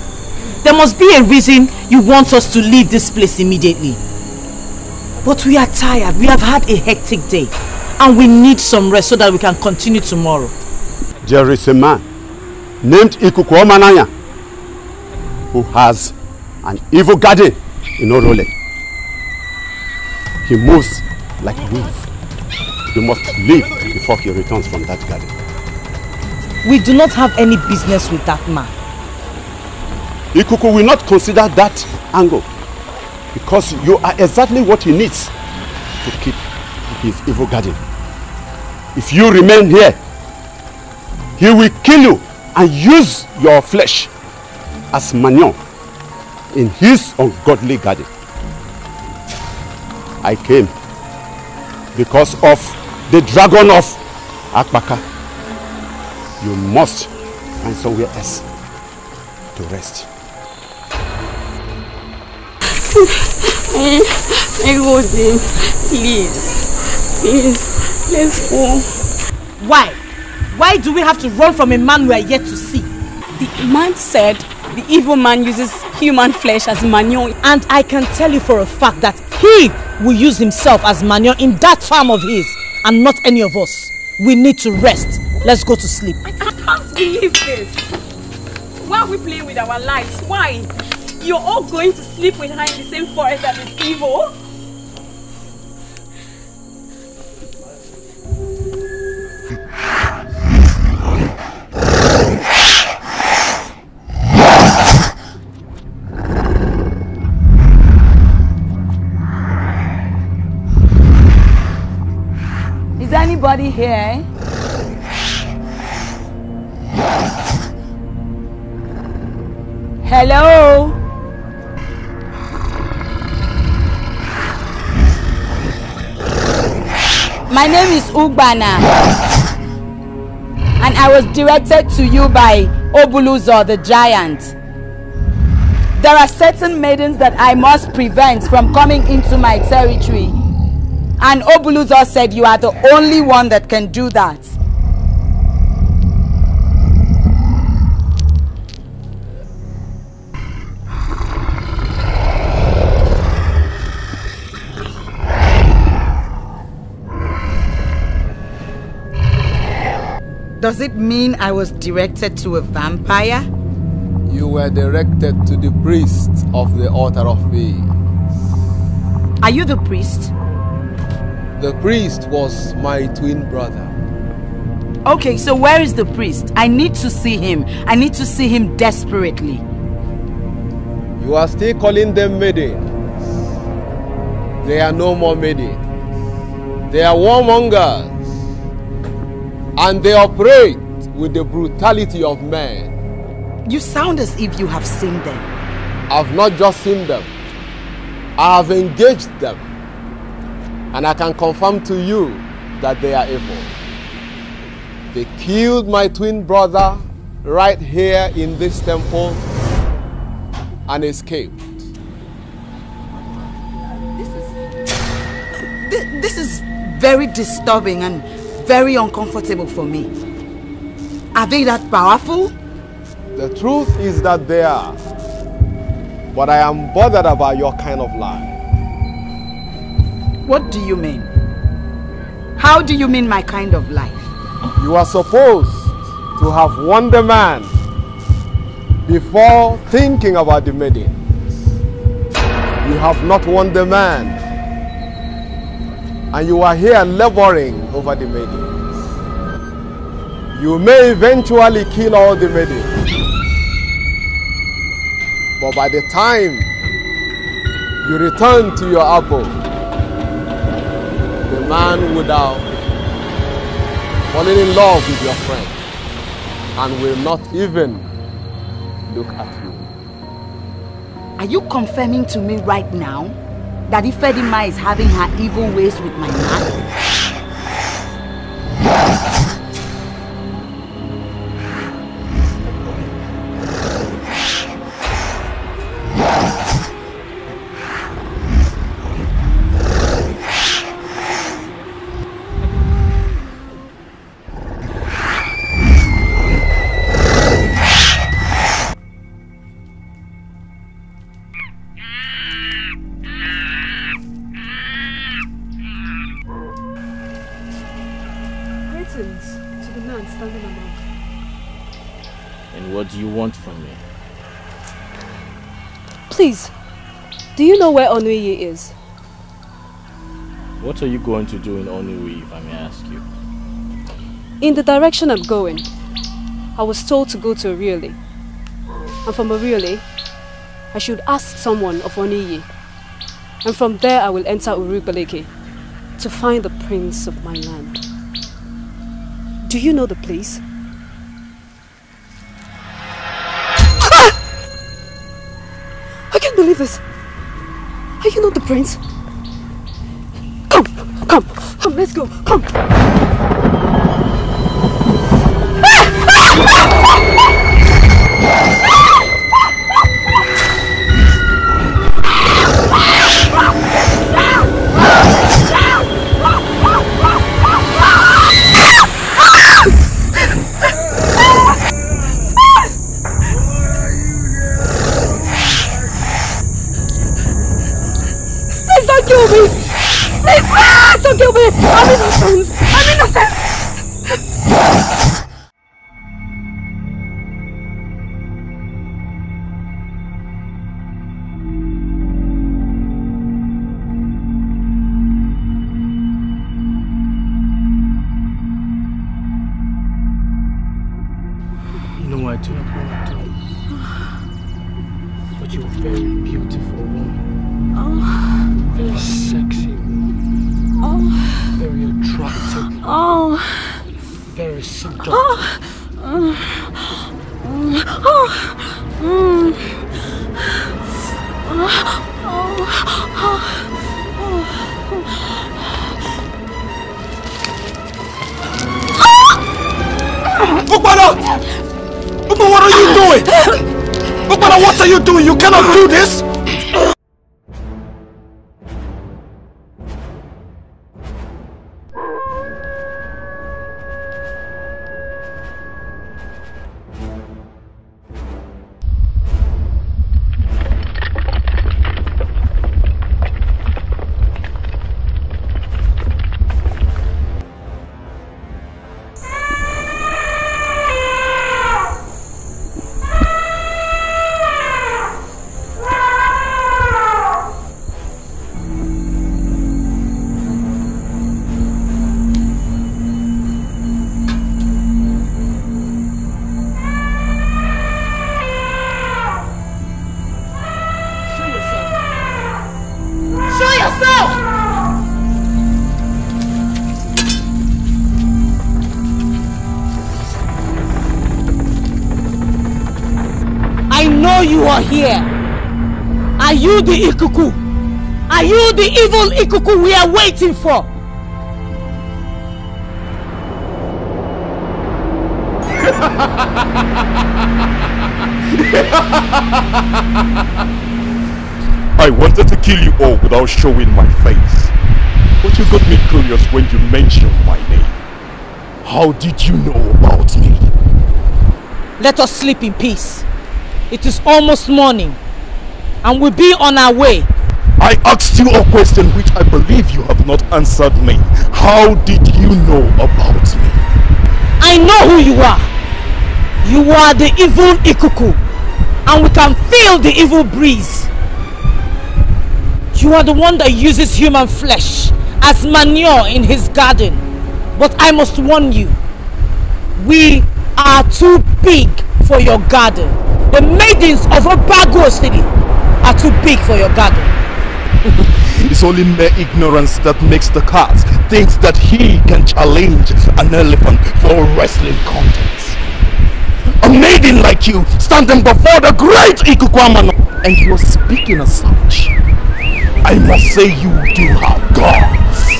There must be a reason you want us to leave this place immediately. But we are tired. We have had a hectic day. And we need some rest so that we can continue tomorrow. There is a man named Ikuku Omananya who has an evil garden in Orole. He moves like a wolf. You must leave before he returns from that garden. We do not have any business with that man. Ikuku will not consider that angle because you are exactly what he needs to keep his evil garden. If you remain here, he will kill you and use your flesh as manure in his ungodly garden. I came because of the dragon of Akbaka. You must find somewhere else to rest. Please, let's go. Why? Why do we have to run from a man we are yet to see? The man said the evil man uses human flesh as manure. And I can tell you for a fact that he will use himself as manure in that farm of his and not any of us. We need to rest. Let's go to sleep. I can't believe this. Why are we playing with our lives? Why? You're all going to sleep with her in the same forest that is evil? Is anybody here? Hello? My name is Ugbana, and I was directed to you by Obuluzo the giant. There are certain maidens that I must prevent from coming into my territory, and Obuluzo said you are the only one that can do that. Does it mean I was directed to a vampire? You were directed to the priest of the altar of peace. Are you the priest? The priest was my twin brother. Okay, so where is the priest? I need to see him. I need to see him desperately. You are still calling them maidens. They are no more maidens. They are warmongers. And they operate with the brutality of men. You sound as if you have seen them. I've not just seen them. I have engaged them. And I can confirm to you that they are evil. They killed my twin brother right here in this temple and escaped. This is very disturbing and very uncomfortable for me. Are they that powerful? The truth is that they are. But I am bothered about your kind of life. What do you mean? How do you mean my kind of life? You are supposed to have won the man before thinking about the maidens. You have not won the man. And you are here laboring over the maidens. You may eventually kill all the maidens. But by the time you return to your apple, the man would have fallen in love with your friend and will not even look at you. Are you confirming to me right now that Ifedima is having her evil ways with my man? misunderstanding among. And what do you want from me? Please, do you know where Onuyi is? What are you going to do in Onuyi, if I may ask you? In the direction I'm going, I was told to go to Oriole. And from Oriole, I should ask someone of Onuyi. And from there I will enter Urubeleke to find the prince of my land. Do you know the place? I can't believe this. Are you not the prince? Come, let's go, come. Please don't kill me! Please don't kill me! I'm innocent! I'm innocent! No, I do not want to. But you're a very beautiful woman. Very sexy woman. Very attractive. Very seductive. Ukbana! Ukbana, what are you doing? Ukbana, what are you doing? You cannot do this! You are here. Are you the Ikuku? Are you the evil Ikuku we are waiting for? I wanted to kill you all without showing my face. But you got me curious when you mentioned my name. How did you know about me? Let us sleep in peace. It is almost morning, and we'll be on our way. I asked you a question which I believe you have not answered me. How did you know about me? I know who you are. You are the evil Ikuku, and we can feel the evil breeze. You are the one that uses human flesh as manure in his garden. But I must warn you, we are too big for your garden. The maidens of Obago City are too big for your garden. It's only mere ignorance that makes the cat think that he can challenge an elephant for wrestling contest. A maiden like you standing before the great Ikukwamano, and you're speaking as such. I must say you do have guts.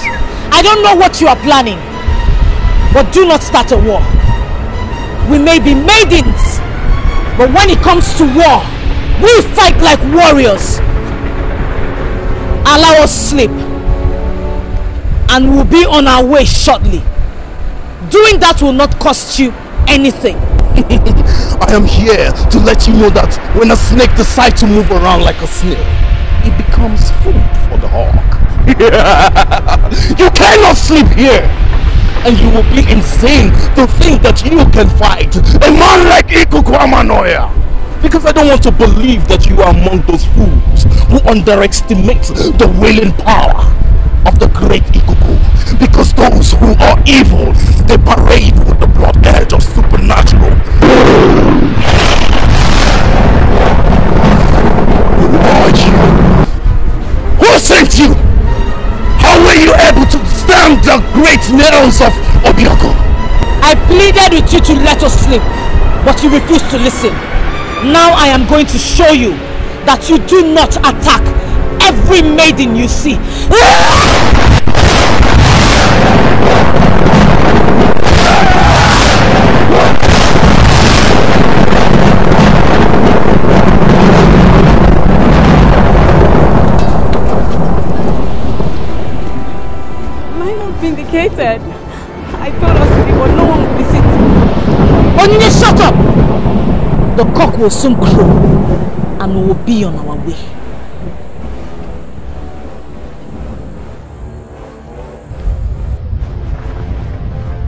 I don't know what you are planning, but do not start a war. We may be maidens, but when it comes to war, we fight like warriors. Allow us sleep, and we'll be on our way shortly. Doing that will not cost you anything. I am here to let you know that when a snake decides to move around like a snail, it becomes food for the hawk. You cannot sleep here. And you will be insane to think that you can fight a man like Ikuku Amanoya. Because I don't want to believe that you are among those fools who underestimate the willing power of the great Ikuku. Because those who are evil, they parade with the blood edge of supernatural. Who are you? Who sent you? How were you able to stand the great nails of Obiago? I pleaded with you to let us sleep, but you refused to listen. Now I am going to show you that you do not attack every maiden you see. Vindicated. I told us before no one would listen to me. Onye, shut up! The cock will soon crow and we will be on our way.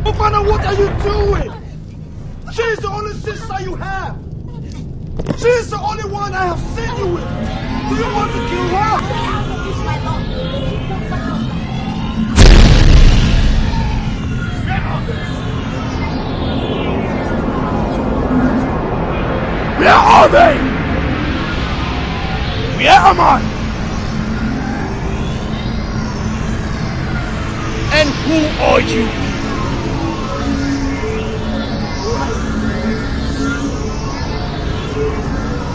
Ofana, what are you doing? She is the only sister you have. She is the only one I have seen you with. Do you want to kill her? Where are they? Where am I? And who are you?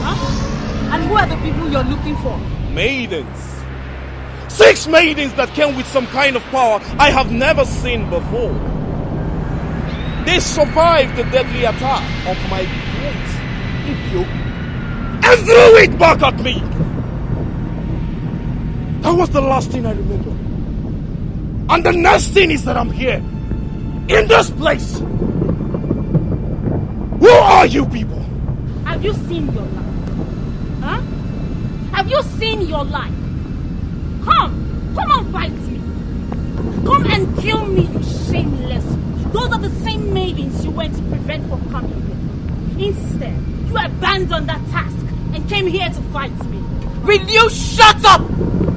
Huh? And who are the people you're looking for? Maidens. 6 maidens that came with some kind of power I have never seen before. They survived the deadly attack of my great Ibio and threw it back at me. That was the last thing I remember. And the next thing is that I'm here, in this place. Who are you people? Have you seen your life? Huh? Have you seen your life? Come and fight me. Come and kill me, you shameless. Those are the same maidens you went to prevent from coming here. Instead, you abandoned that task and came here to fight me. Will you shut up,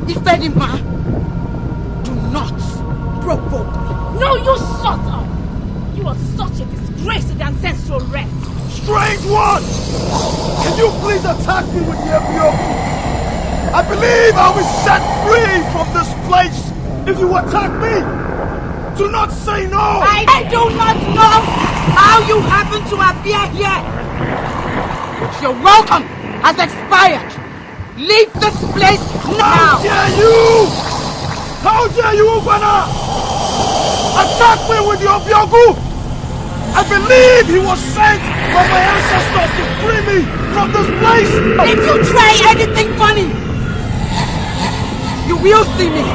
Ifedima? Do not provoke me. No, you shut up. You are such a disgrace to the ancestral race. Strange one! Can you please attack me with your Ebioku? I believe I'll be set free from this place if you attack me. Do not say no! I do not know how you happen to appear here. But your welcome has expired. Leave this place now! How dare you! How dare you, Ufana! Attack me with your Biogu! I believe he was sent by my ancestors to free me from this place! If you try anything funny, you will see me.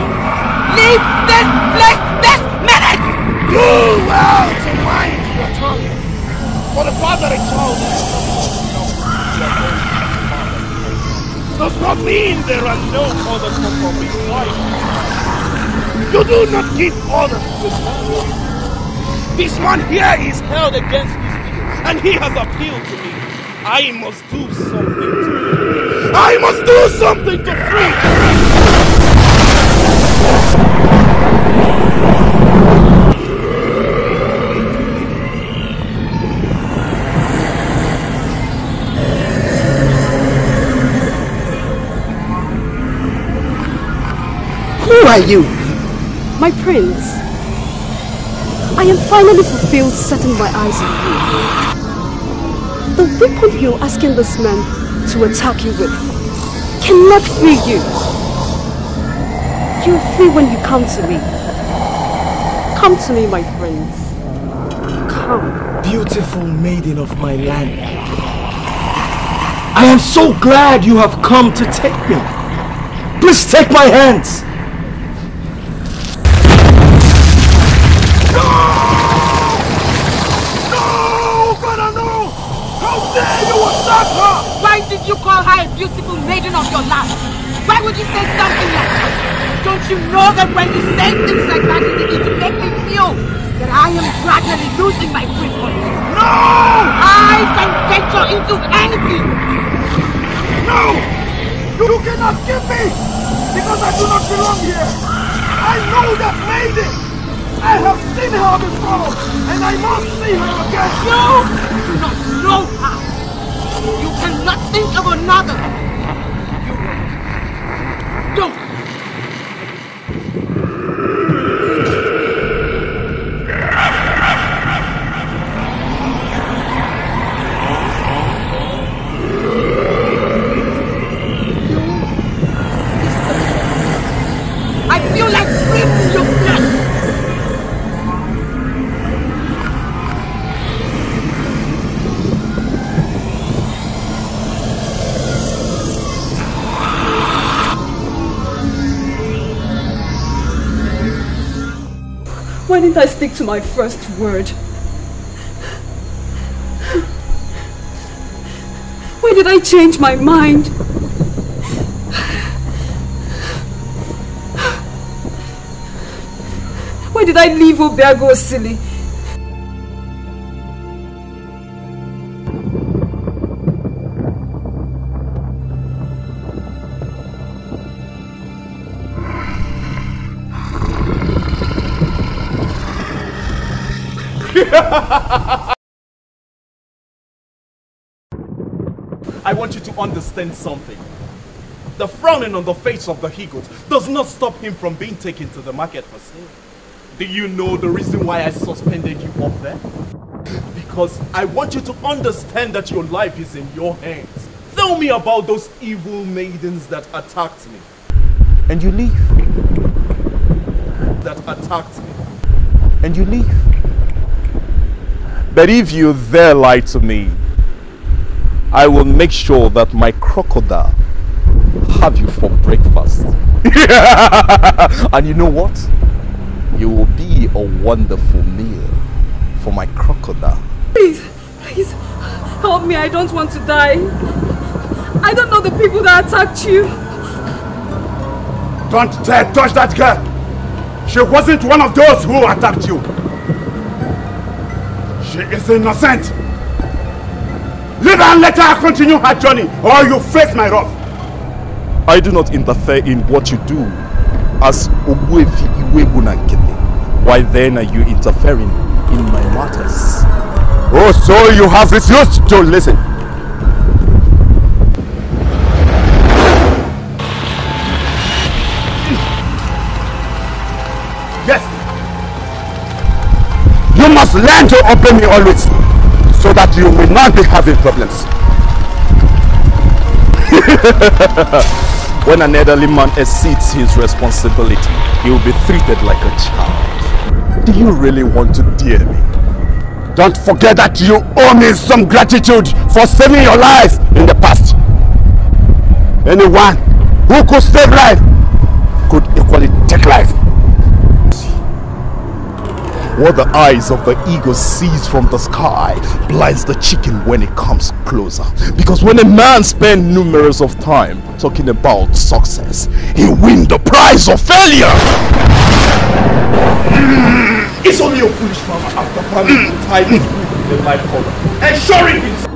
Leave this place this minute! Do well to mind your tongue. For the fact that a child is does not mean there are no others for his wife. You do not give orders to this man. This man here is held against his will, and he has appealed to me. I must do something to him. I must do something to free him. Who are you? My prince. I am finally fulfilled setting my eyes on you. The weapon you're asking this man to attack you with cannot free you. You're free when you come to me. Come to me, my prince. Come. Beautiful maiden of my land. I am so glad you have come to take me. Please take my hands. Why did you call her a beautiful maiden of your land? Why would you say something like that? Don't you know that when you say things like that, you begin to make me feel that I am gradually losing my grip on you? No! I can venture into anything! No! You cannot kill me! Because I do not belong here! I know that maiden! I have seen her before! And I must see her again! You do not know her! You cannot think of another! You don't! I feel like breathing your flesh! Why didn't I stick to my first word? Why did I change my mind? Why did I leave Obiago silly? I want you to understand something. The frowning on the face of the he-goat does not stop him from being taken to the market for sale. Do you know the reason why I suspended you up there? Because I want you to understand that your life is in your hands. Tell me about those evil maidens that attacked me. And you leave. That attacked me. And you leave. But if you dare lie to me, I will make sure that my crocodile have you for breakfast. And you know what? You will be a wonderful meal for my crocodile. Please, please, help me. I don't want to die. I don't know the people that attacked you. Don't dare touch that girl. She wasn't one of those who attacked you. She is innocent. Leave her and let her continue her journey, or you face my wrath. I do not interfere in what you do as Ogbuefi Iwebunankete. Why then are you interfering in my matters? Oh, so you have refused to listen. Yes. You must learn to obey me always, so that you will not be having problems. When an elderly man exceeds his responsibility, he will be treated like a child. Do you really want to dare me? Don't forget that you owe me some gratitude for saving your life in the past. Anyone who could save life could equally take life. What the eyes of the eagle sees from the sky blinds the chicken when it comes closer. Because when a man spends numerous of time talking about success, he wins the prize of failure. It's only a foolish farmer after farming to tie his food in the life cover, ensuring himself.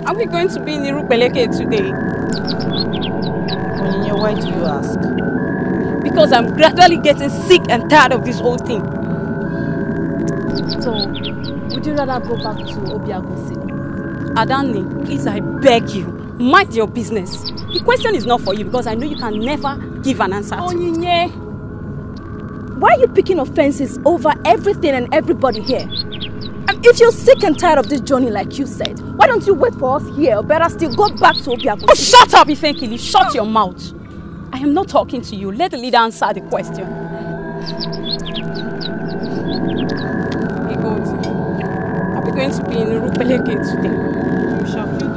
Are we going to be in Irupeleke today? Onyinye, why do you ask? Because I'm gradually getting sick and tired of this whole thing. So, would you rather go back to Obiago City? Adani, please, I beg you, mind your business. The question is not for you because I know you can never give an answer to it. Onyinye, why are you picking offenses over everything and everybody here? And if you're sick and tired of this journey like you said, why don't you wait for us here, or better still go back to Obiago? Oh, shut up, Ifenkili, shut your mouth. I am not talking to you. Let the leader answer the question. Hey, God, are we going to be in Irupeleke today? We shall feel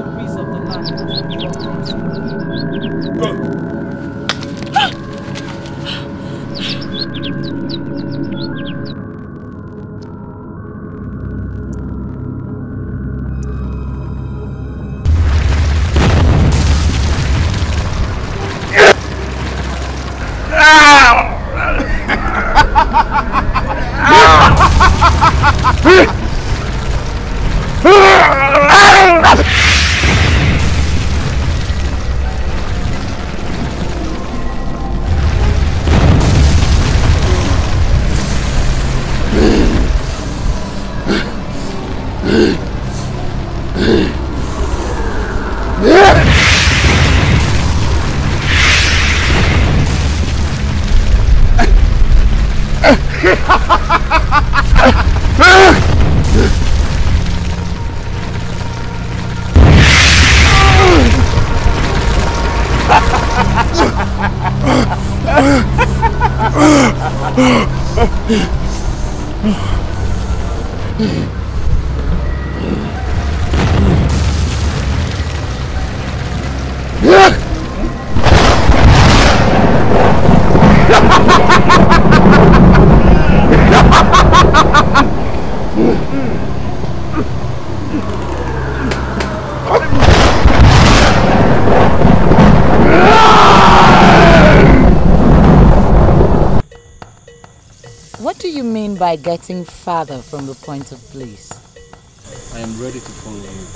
What do you mean by getting farther from the point of bliss? I am ready to follow you.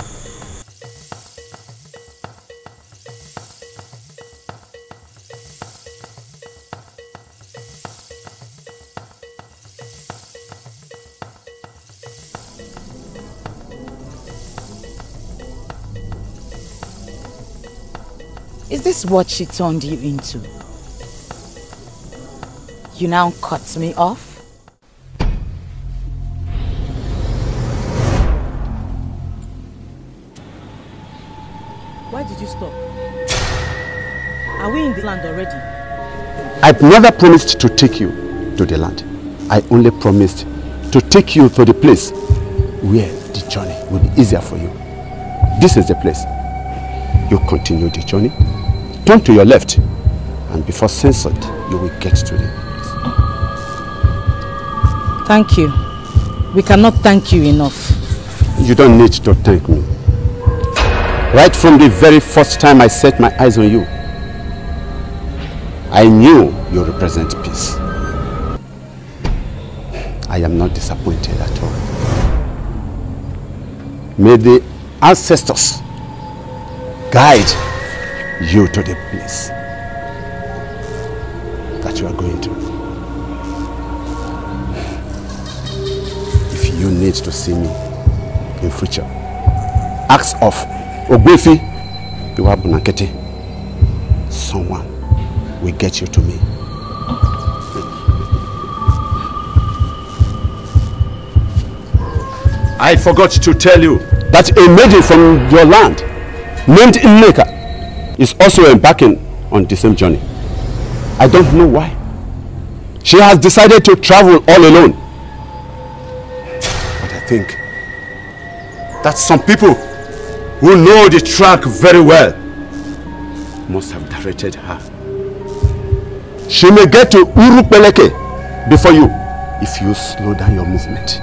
Is this what she turned you into? You now cut me off? Why did you stop? Are we in the land already? I've never promised to take you to the land. I only promised to take you to the place where the journey will be easier for you. This is the place. You continue the journey, turn to your left, and before sunset, you will get to the place. Thank you. We cannot thank you enough. You don't need to thank me. Right from the very first time I set my eyes on you, I knew you represent peace. I am not disappointed at all. May the ancestors guide you to the place that you are going to. If you need to see me in future, ask of Ogbefi Iwabunakete. Someone will get you to me. I forgot to tell you that a maiden from your land named Nneka is also embarking on the same journey. I don't know why. She has decided to travel all alone. But I think that some people who know the track very well must have directed her. She may get to Urupeleke before you if you slow down your movement.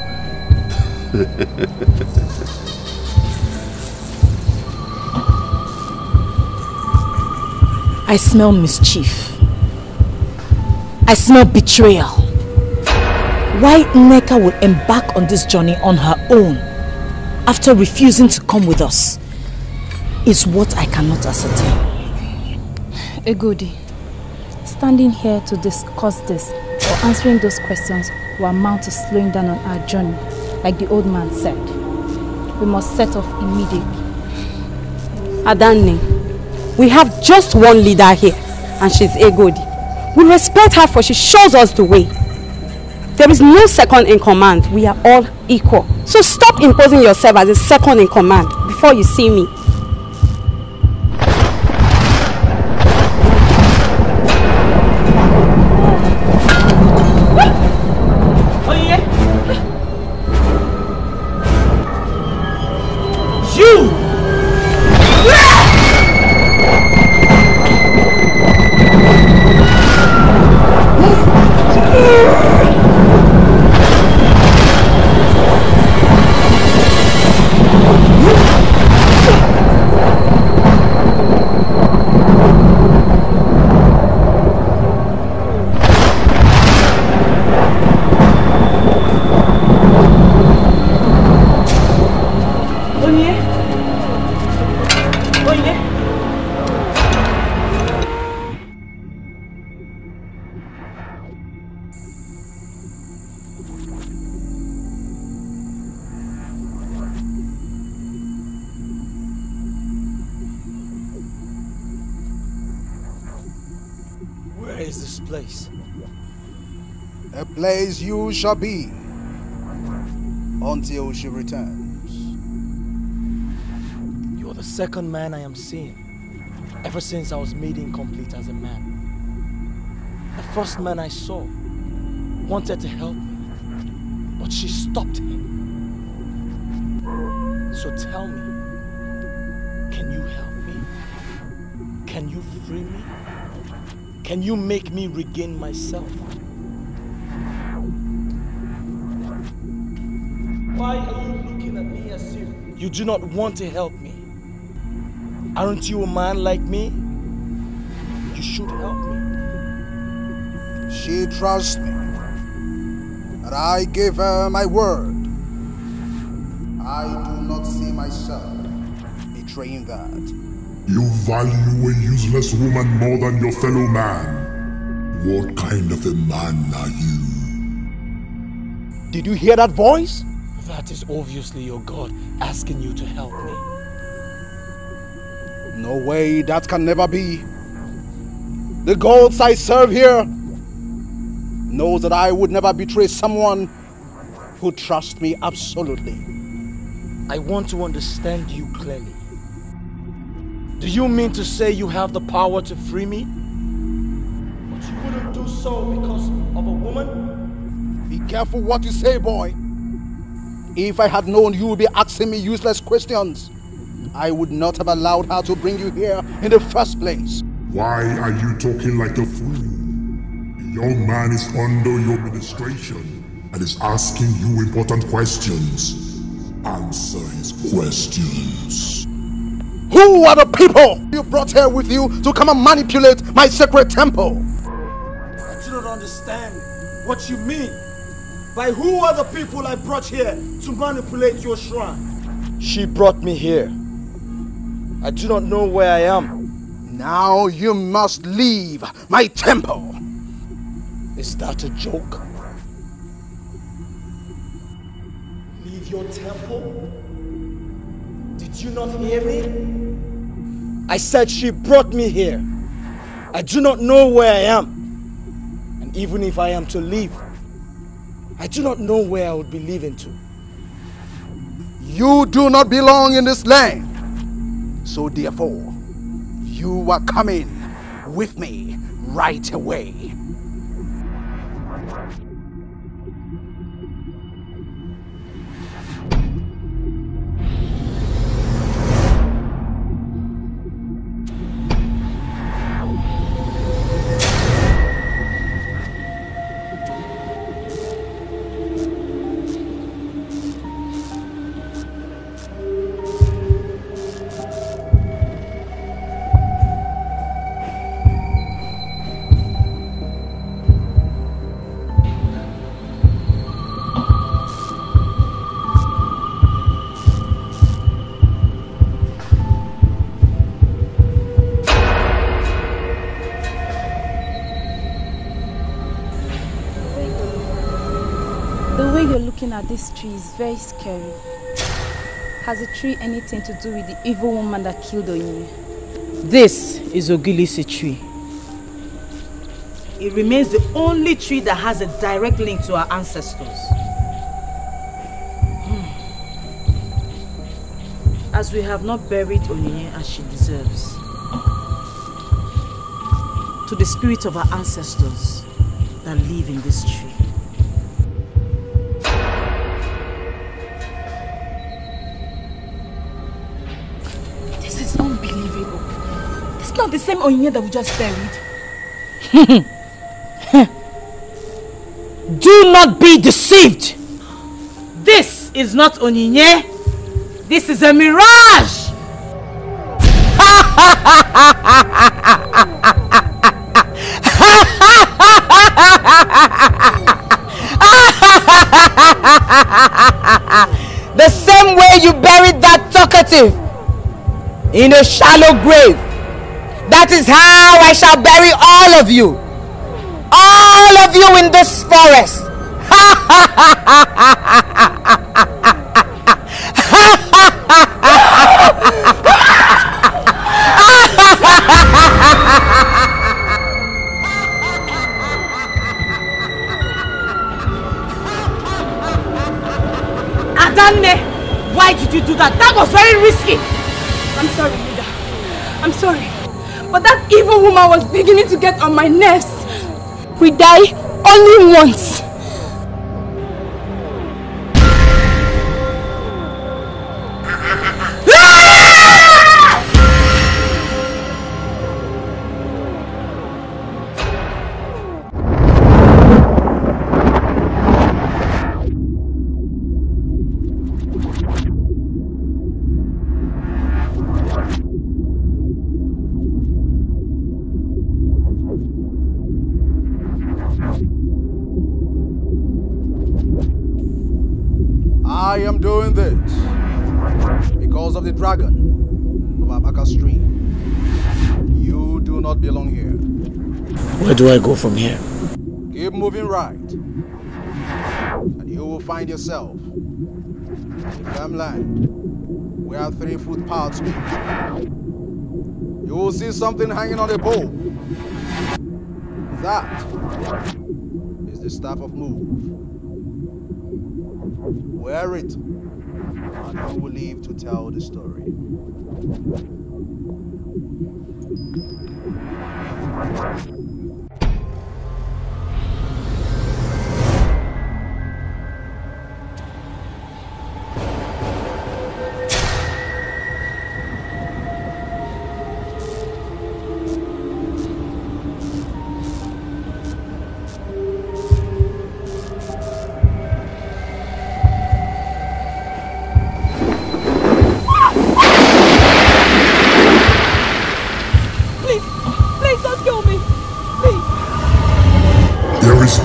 I smell mischief. I smell betrayal. Why Nneka would embark on this journey on her own after refusing to come with us is what I cannot ascertain. Egodi, standing here to discuss this or answering those questions will amount to slowing down on our journey, like the old man said. We must set off immediately. Adanne, we have just one leader here, and she's Egodi. We respect her for she shows us the way. There is no second in command. We are all equal. So stop imposing yourself as a second in command before you see me. is this place? A place you shall be until she returns. You're the second man I am seeing ever since I was made incomplete as a man. The first man I saw wanted to help me, but she stopped him. So tell me, can you help me? Can you free me? Can you make me regain myself? Why are you looking at me as if you do not want to help me? Aren't you a man like me? You should help me. She trusts me, and I gave her my word. I do not see myself betraying that. You value a useless woman more than your fellow man. What kind of a man are you? Did you hear that voice? That is obviously your God asking you to help me. No way, that can never be. The gods I serve here knows that I would never betray someone who trusts me absolutely. I want to understand you clearly. Do you mean to say you have the power to free me? But you wouldn't do so because of a woman? Be careful what you say, boy. If I had known you would be asking me useless questions, I would not have allowed her to bring you here in the first place. Why are you talking like a fool? The young man is under your administration and is asking you important questions. Answer his questions. Who are the people you brought here with you to come and manipulate my sacred temple? I do not understand what you mean. By who are the people I brought here to manipulate your shrine? She brought me here. I do not know where I am. Now you must leave my temple. Is that a joke? Leave your temple? Did you not hear me? I said she brought me here. I do not know where I am. And even if I am to leave, I do not know where I would be leaving to. You do not belong in this land. So therefore, you are coming with me right away. At this tree is very scary. Has the tree anything to do with the evil woman that killed Onyinye? This is Ogilisi tree. It remains the only tree that has a direct link to our ancestors. As we have not buried Onyinye as she deserves, to the spirit of our ancestors that live in this tree. Not the same Onyinye that we just buried. Do not be deceived. This is not Onyinye. This is a mirage. The same way you buried that talkative in a shallow grave. That is how I shall bury all of you. All of you in this forest. was very risky. I'm sorry, Nida. I'm sorry. But that evil woman was beginning to get on my nerves. We die only once. I am doing this because of the dragon of Abaka Stream. You do not belong here. Where do I go from here? Keep moving right, and you will find yourself in Philmond, where 3-foot paths meet. You will see something hanging on a pole. That is the staff of move. Wear it, and you will live to tell the story.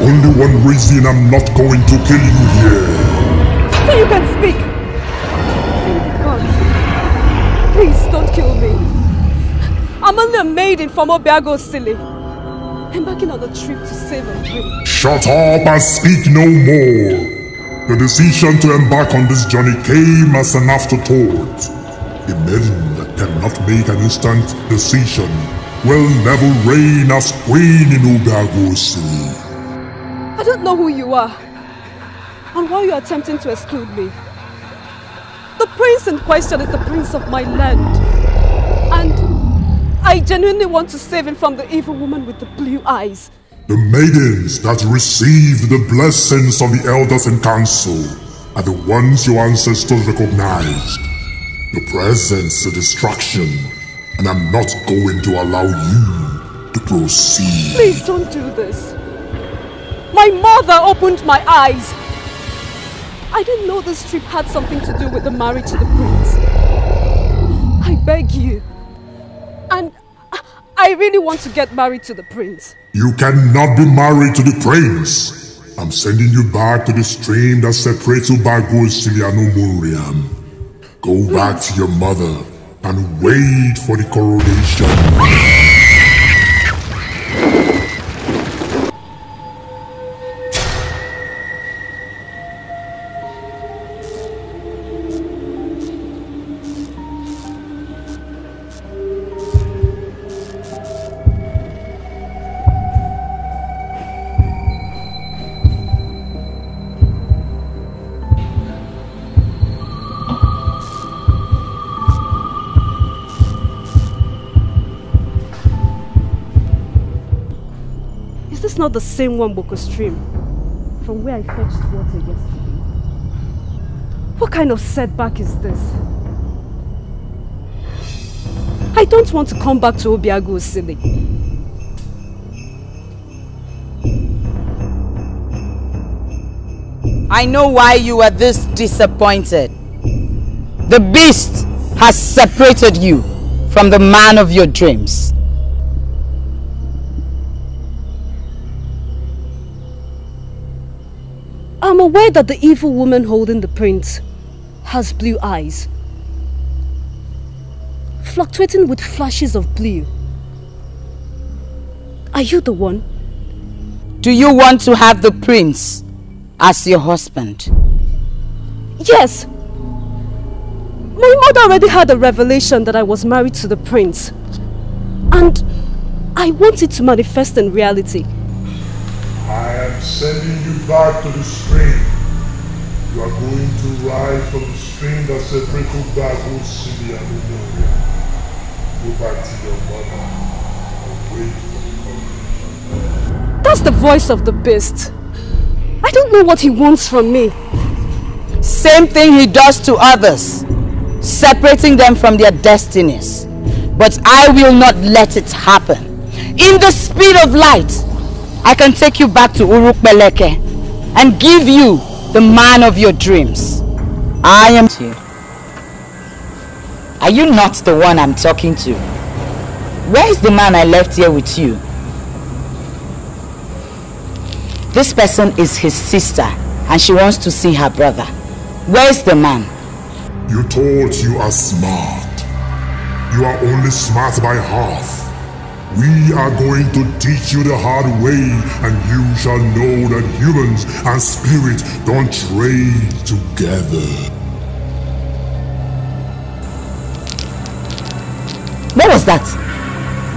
Only one reason I'm not going to kill you here. So you can speak. God, please don't kill me. I'm only a maiden from Obiago Silly, embarking on a trip to save a dream. Shut up and speak no more. The decision to embark on this journey came as an afterthought. A maiden that cannot make an instant decision will never reign as queen in Obiago Silly. I don't know who you are and why you are attempting to exclude me. The prince in question is the prince of my land, and I genuinely want to save him from the evil woman with the blue eyes. The maidens that received the blessings of the elders and council are the ones your ancestors recognized. Your presence a distraction, and I'm not going to allow you to proceed. Please don't do this. My mother opened my eyes. I didn't know this trip had something to do with the marriage to the prince. I beg you. And I really want to get married to the prince. You cannot be married to the prince. I'm sending you back to the stream that separates Obago Siliano Muriam. Go back to your mother and wait for the coronation. Is this not the same Wamboko stream from where I fetched water yesterday? What kind of setback is this? I don't want to come back to Obiago Silly. I know why you are this disappointed. The beast has separated you from the man of your dreams. I'm aware that the evil woman holding the prince has blue eyes, fluctuating with flashes of blue. Are you the one? Do you want to have the prince as your husband? Yes. My mother already had a revelation that I was married to the prince, and I want it to manifest in reality. I am sending you back to the stream. You are going to rise from the stream thing that separates Obagu, Sili, and Umoria. Go back to your mother and wait for me. That's the voice of the beast. I don't know what he wants from me. Same thing he does to others, separating them from their destinies. But I will not let it happen. In the speed of light, I can take you back to Urukbeleke and give you the man of your dreams. I am here. Are you not the one I'm talking to? Where is the man I left here with you? This person is his sister and she wants to see her brother. Where is the man? You thought you are smart. You are only smart by half. We are going to teach you the hard way, and you shall know that humans and spirit don't trade together. What was that?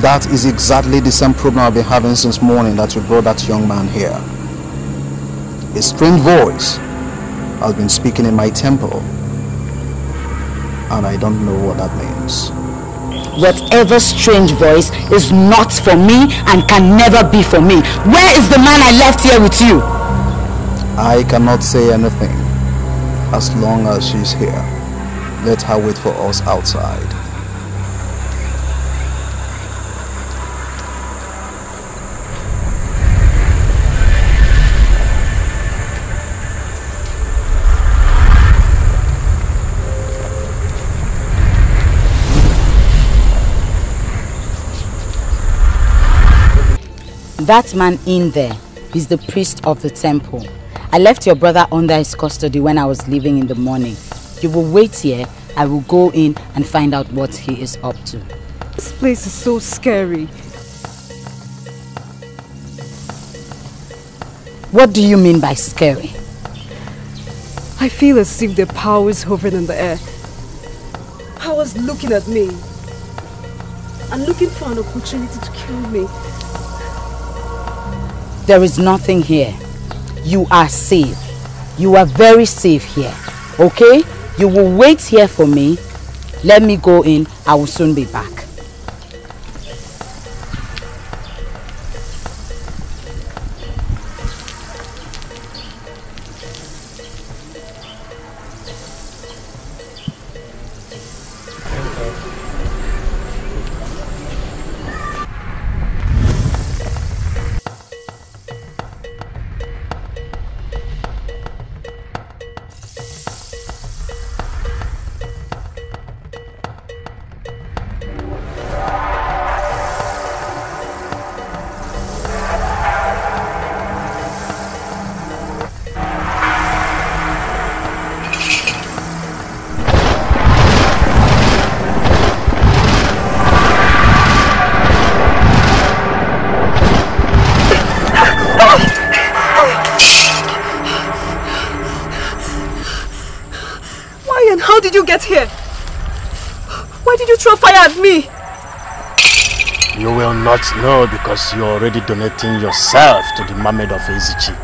That is exactly the same problem I've been having since morning that you brought that young man here. A strange voice has been speaking in my temple, and I don't know what that means. Whatever strange voice is not for me and can never be for me. Where is the man I left here with you? I cannot say anything as long as she's here. Let her wait for us outside. That man in there is the priest of the temple. I left your brother under his custody when I was leaving in the morning. You will wait here. I will go in and find out what he is up to. This place is so scary. What do you mean by scary? I feel as if the power is hovering in the air. Powers looking at me and looking for an opportunity to kill me. There is nothing here. You are safe. You are very safe here. Okay? You will wait here for me. Let me go in. I will soon be back. How did you get here? Why did you throw fire at me? You will not know because you're already donating yourself to the mermaid of Ezechi.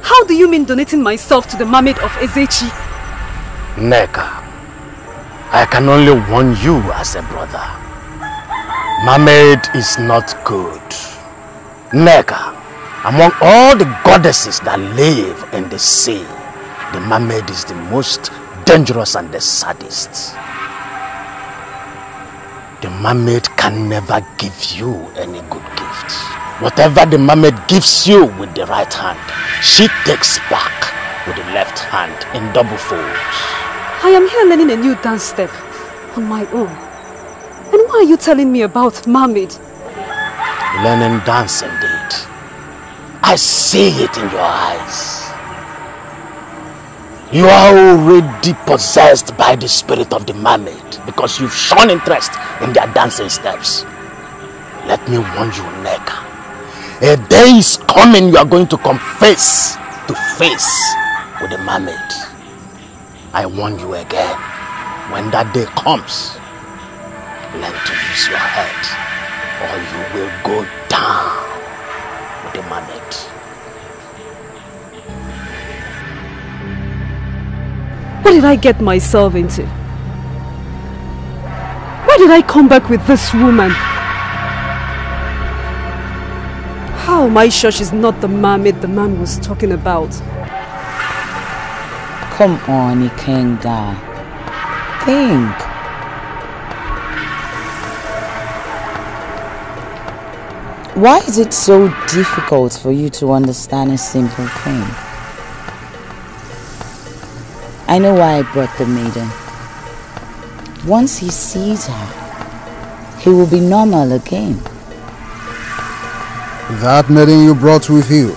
How do you mean donating myself to the mermaid of Ezechi? Neka, I can only warn you as a brother. Mermaid is not good. Neka, among all the goddesses that live in the sea, the mermaid is the most dangerous and the saddest. The mermaid can never give you any good gift. Whatever the mermaid gives you with the right hand, she takes back with the left hand in double folds. I am here learning a new dance step on my own. And why are you telling me about mermaid? Learning dance indeed. I see it in your eyes. You are already possessed by the spirit of the mermaid because you've shown interest in their dancing steps. Let me warn you, Neka. A day is coming you are going to come face to face with the mermaid. I warn you again. When that day comes, learn to use your head or you will go down with the mermaid. What did I get myself into? Why did I come back with this woman? How am I sure she's not the mermaid the man was talking about? Come on, Ikenga. Think. Why is it so difficult for you to understand a simple thing? I know why I brought the maiden. Once he sees her, he will be normal again. That maiden you brought with you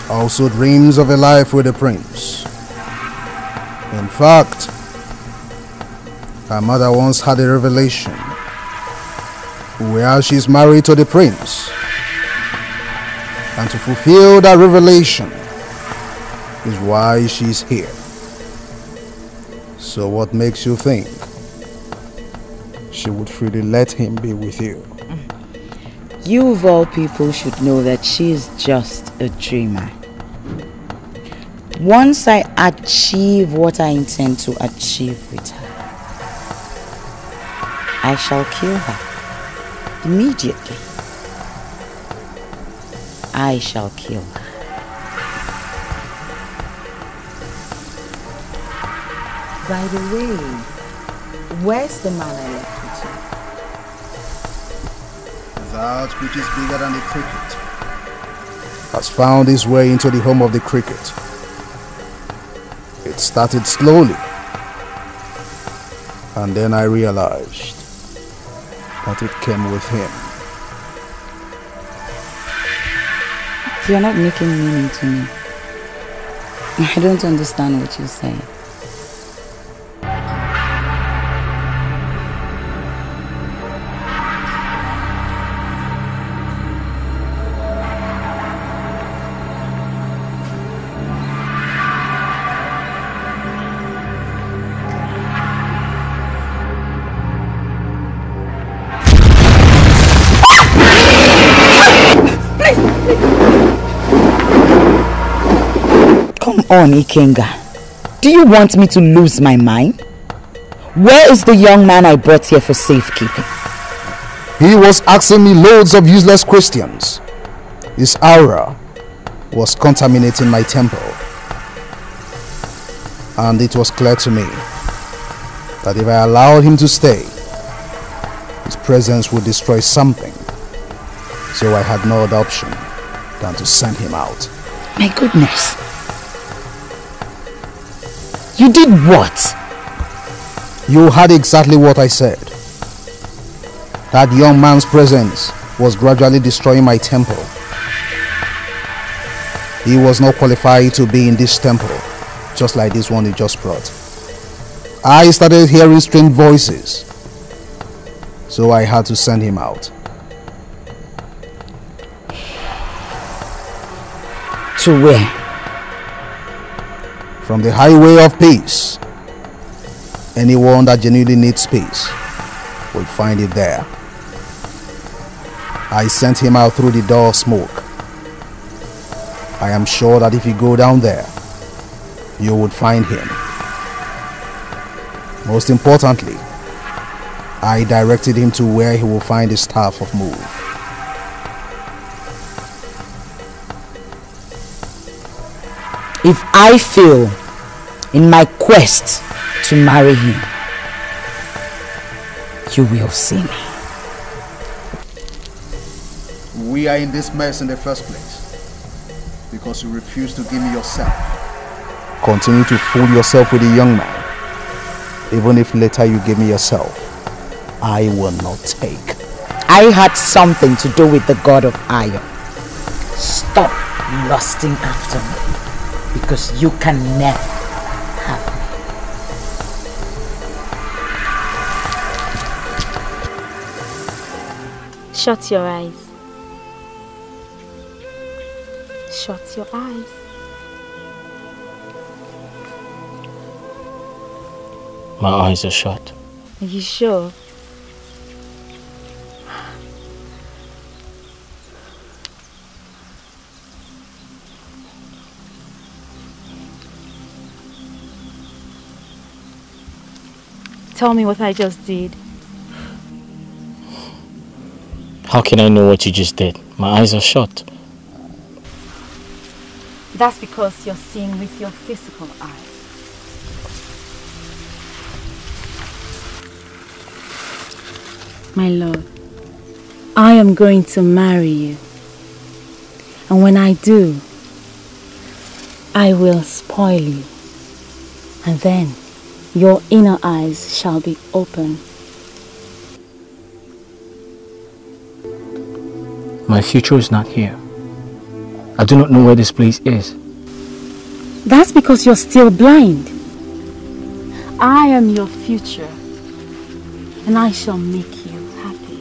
also dreams of a life with the prince. In fact, her mother once had a revelation where she's married to the prince. And to fulfill that revelation is why she's here. So what makes you think she would freely let him be with you? You of all people should know that she is just a dreamer. Once I achieve what I intend to achieve with her, I shall kill her immediately. I shall kill her. By the way, where's the man I left with you? That which is bigger than the cricket has found its way into the home of the cricket. It started slowly, and then I realized that it came with him. You're not making meaning to me. I don't understand what you're saying. Come on, Ikenga. Do you want me to lose my mind? Where is the young man I brought here for safekeeping? He was asking me loads of useless questions. His aura was contaminating my temple. And it was clear to me that if I allowed him to stay, his presence would destroy something. So I had no other option than to send him out. My goodness. You did what? You heard exactly what I said. That young man's presence was gradually destroying my temple. He was not qualified to be in this temple, just like this one you just brought. I started hearing strange voices, so I had to send him out. To where? From the highway of peace. Anyone that genuinely needs peace will find it there. I sent him out through the door of smoke. I am sure that if you go down there, you would find him. Most importantly, I directed him to where he will find the staff of Move. If I fail in my quest to marry him, you will see me. We are in this mess in the first place because you refuse to give me yourself. Continue to fool yourself with a young man. Even if later you give me yourself, I will not take. I had something to do with the god of iron. Stop lusting after me, because you can never have me. Shut your eyes. Shut your eyes. My eyes are shut. Are you sure? tell me what I just did? How can I know what you just did? My eyes are shut. That's because you're seeing with your physical eyes. My love, I am going to marry you. And when I do, I will spoil you. And then your inner eyes shall be open. My future is not here. I do not know where this place is. That's because you're still blind. I am your future, and I shall make you happy.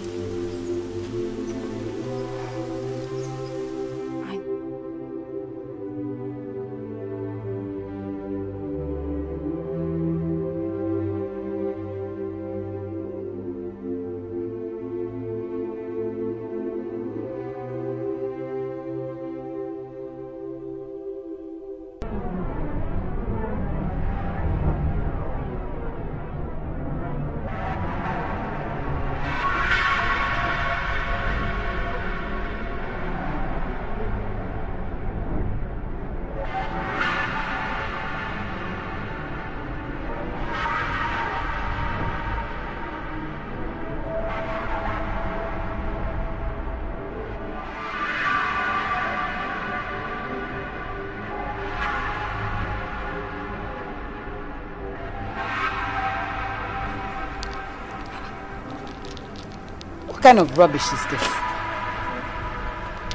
What kind of rubbish is this?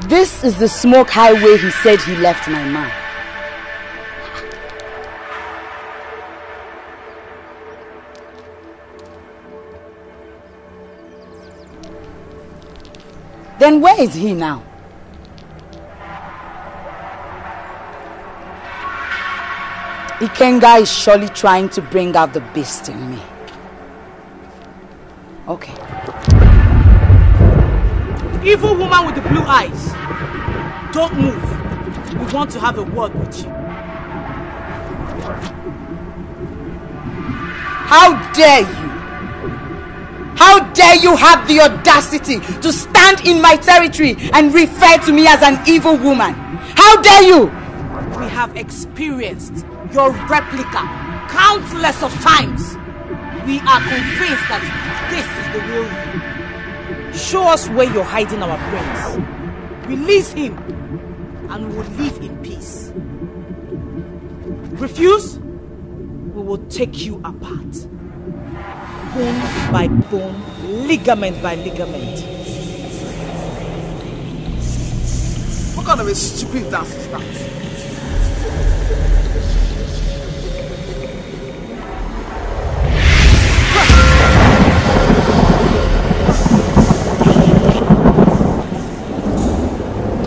This is the smoke highway he said he left my man. Then where is he now? Ikenga is surely trying to bring out the beast in me. Okay. Evil woman with the blue eyes. Don't move. We want to have a word with you. How dare you? How dare you have the audacity to stand in my territory and refer to me as an evil woman? How dare you? We have experienced your replica countless of times. We are convinced that this is the real you. Show us where you're hiding our prince. Release him and we will live in peace. Refuse? We will take you apart. Bone by bone, ligament by ligament. What kind of a stupid dance is that?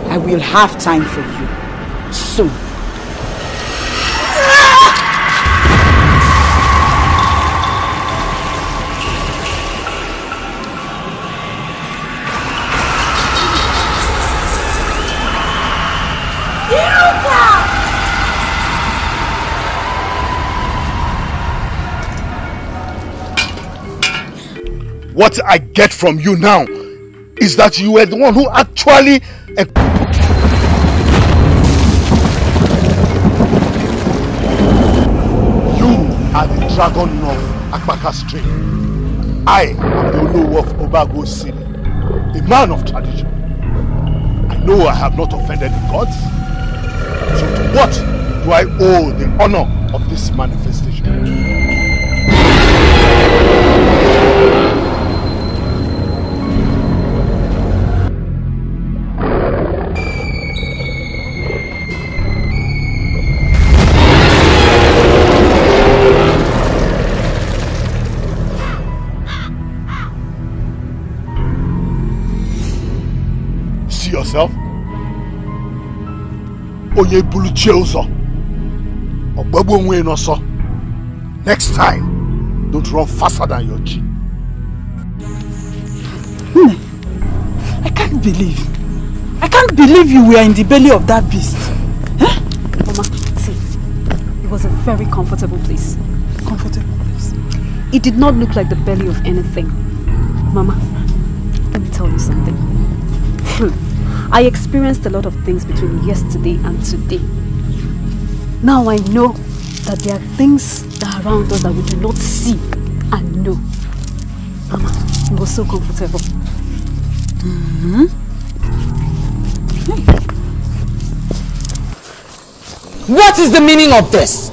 I will have time for you soon. What I get from you now is that you were the one who actually... You are the dragon of Akbaka Street. I am the Olowo of Obago City, a man of tradition. I know I have not offended the gods. So to what do I owe the honor of this manifestation? Yourself? Onye buluchie ụzọ. Ogbegbu onwe n'ọsọ. Next time, don't run faster than your chi. I can't believe you were in the belly of that beast. Huh? Mama, see, it was a very comfortable place. Comfortable place. It did not look like the belly of anything. Mama, let me tell you something. I experienced a lot of things between yesterday and today. Now I know that there are things that are around us that we do not see and know. Mama, it was so comfortable. What is the meaning of this?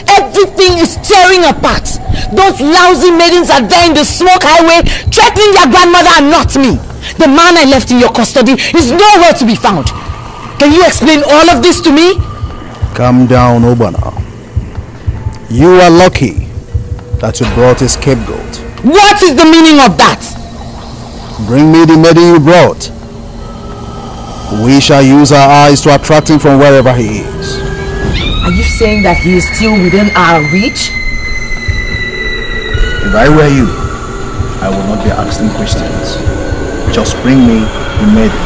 Everything is tearing apart. Those lousy maidens are there in the smoke highway, threatening their grandmother and not me. The man I left in your custody is nowhere to be found. Can you explain all of this to me? Calm down, Obana. You are lucky that you brought a scapegoat. What is the meaning of that? Bring me the maiden you brought. We shall use our eyes to attract him from wherever he is. Are you saying that he is still within our reach? If I were you, I would not be asking questions. Just bring me the maiden.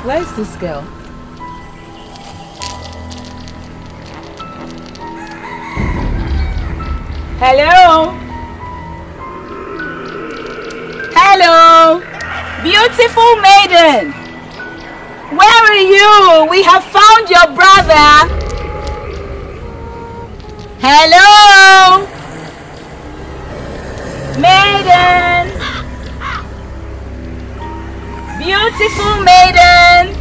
Where is this girl? Hello? Hello? Beautiful maiden! Where are you? We have found your brother! Hello? Maiden! Beautiful maiden!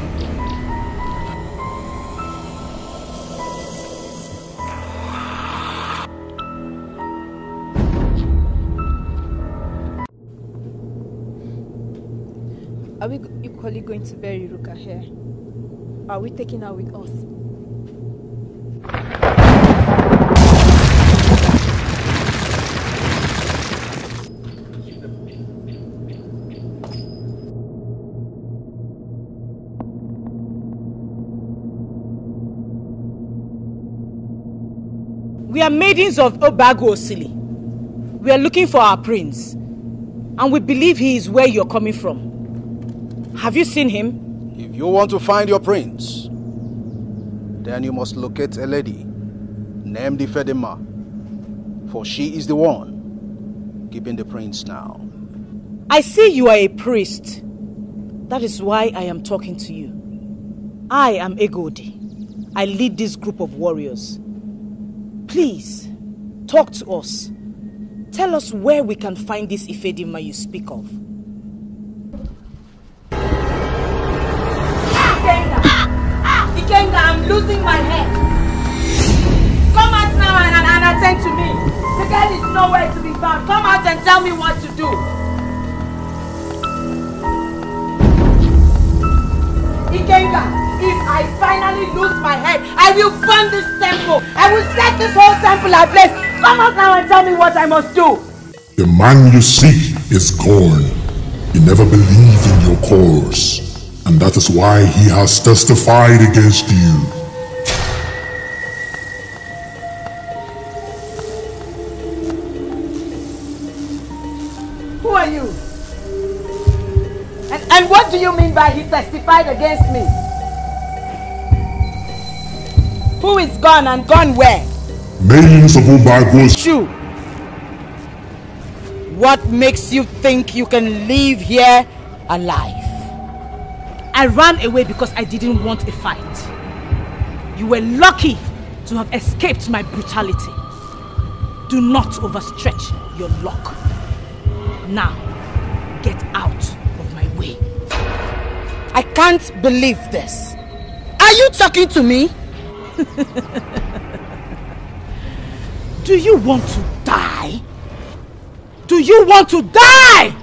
Are we equally going to bury Ruka here? Are we taking her with us? We are maidens of Obagu Osili. We are looking for our prince. And we believe he is where you're coming from. Have you seen him? If you want to find your prince, then you must locate a lady named Ifedima, for she is the one keeping the prince now. I see you are a priest. That is why I am talking to you. I am Egodi. I lead this group of warriors. Please, talk to us. Tell us where we can find this Ifedima you speak of. Ikenga, I'm losing my head. Come out now and attend to me. The girl is nowhere to be found. Come out and tell me what to do. Ikenga, if I finally lose my head, I will burn this temple. I will set this whole temple ablaze. Come out now and tell me what I must do. The man you seek is gone. He never believed in your cause. And that is why he has testified against you. Who are you? And what do you mean by he testified against me? Who is gone and gone where? Maidens of Obagu. Shoo! What makes you think you can live here alive? I ran away because I didn't want a fight. You were lucky to have escaped my brutality. Do not overstretch your luck. Now, get out of my way. I can't believe this. Are you talking to me? Do you want to die? Do you want to die?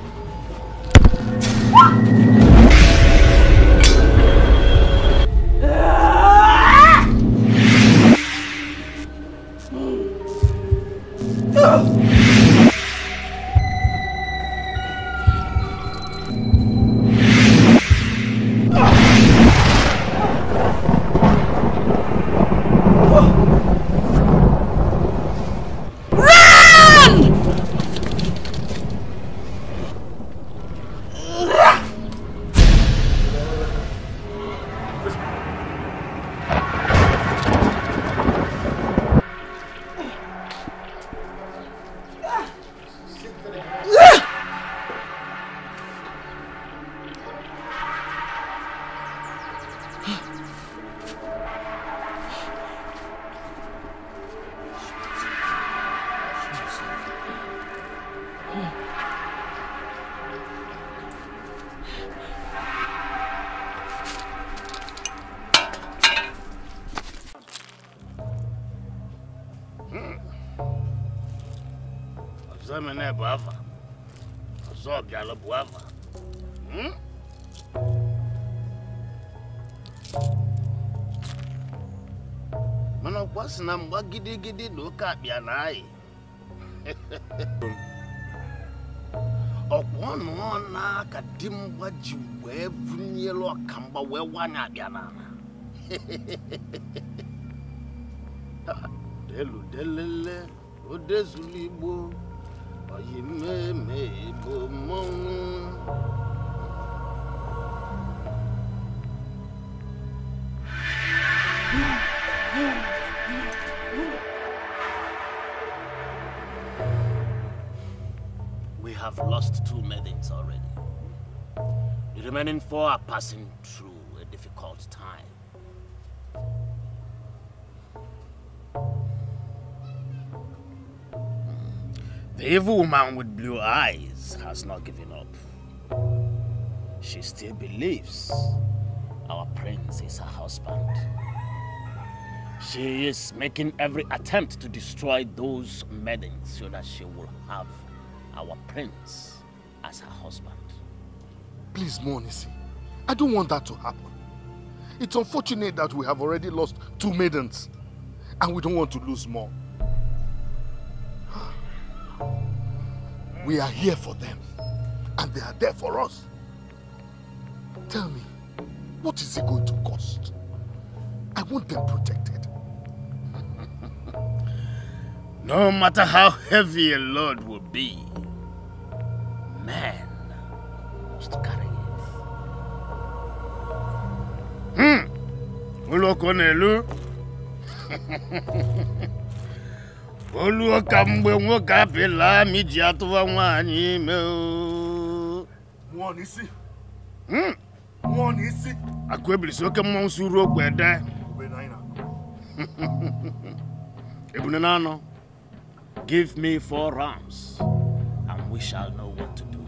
Femene Bava. So Gala Buava. Mano was number giddy look at your eye. One like a dim what you wear, yellow camba where one at Yana. Delu delele, Odezulibo, or ye may bo mon. We have lost 2 maidens already. The remaining 4 are passing through a difficult time. The evil woman with blue eyes has not given up. She still believes our prince is her husband. She is making every attempt to destroy those maidens so that she will have our prince as her husband. Please, Monisi, I don't want that to happen. It's unfortunate that we have already lost 2 maidens, and we don't want to lose more. We are here for them, and they are there for us. Tell me, what is it going to cost? I want them protected. No matter how heavy a load will be, man must carry it. Ulokonelu. Olu kambe nwoka pela miji atuwa nwanyi me o. Monisi. Monisi. Akwebili soke monsuru ogbede. Ebunenano. Give me 4 rams, and we shall know what to do.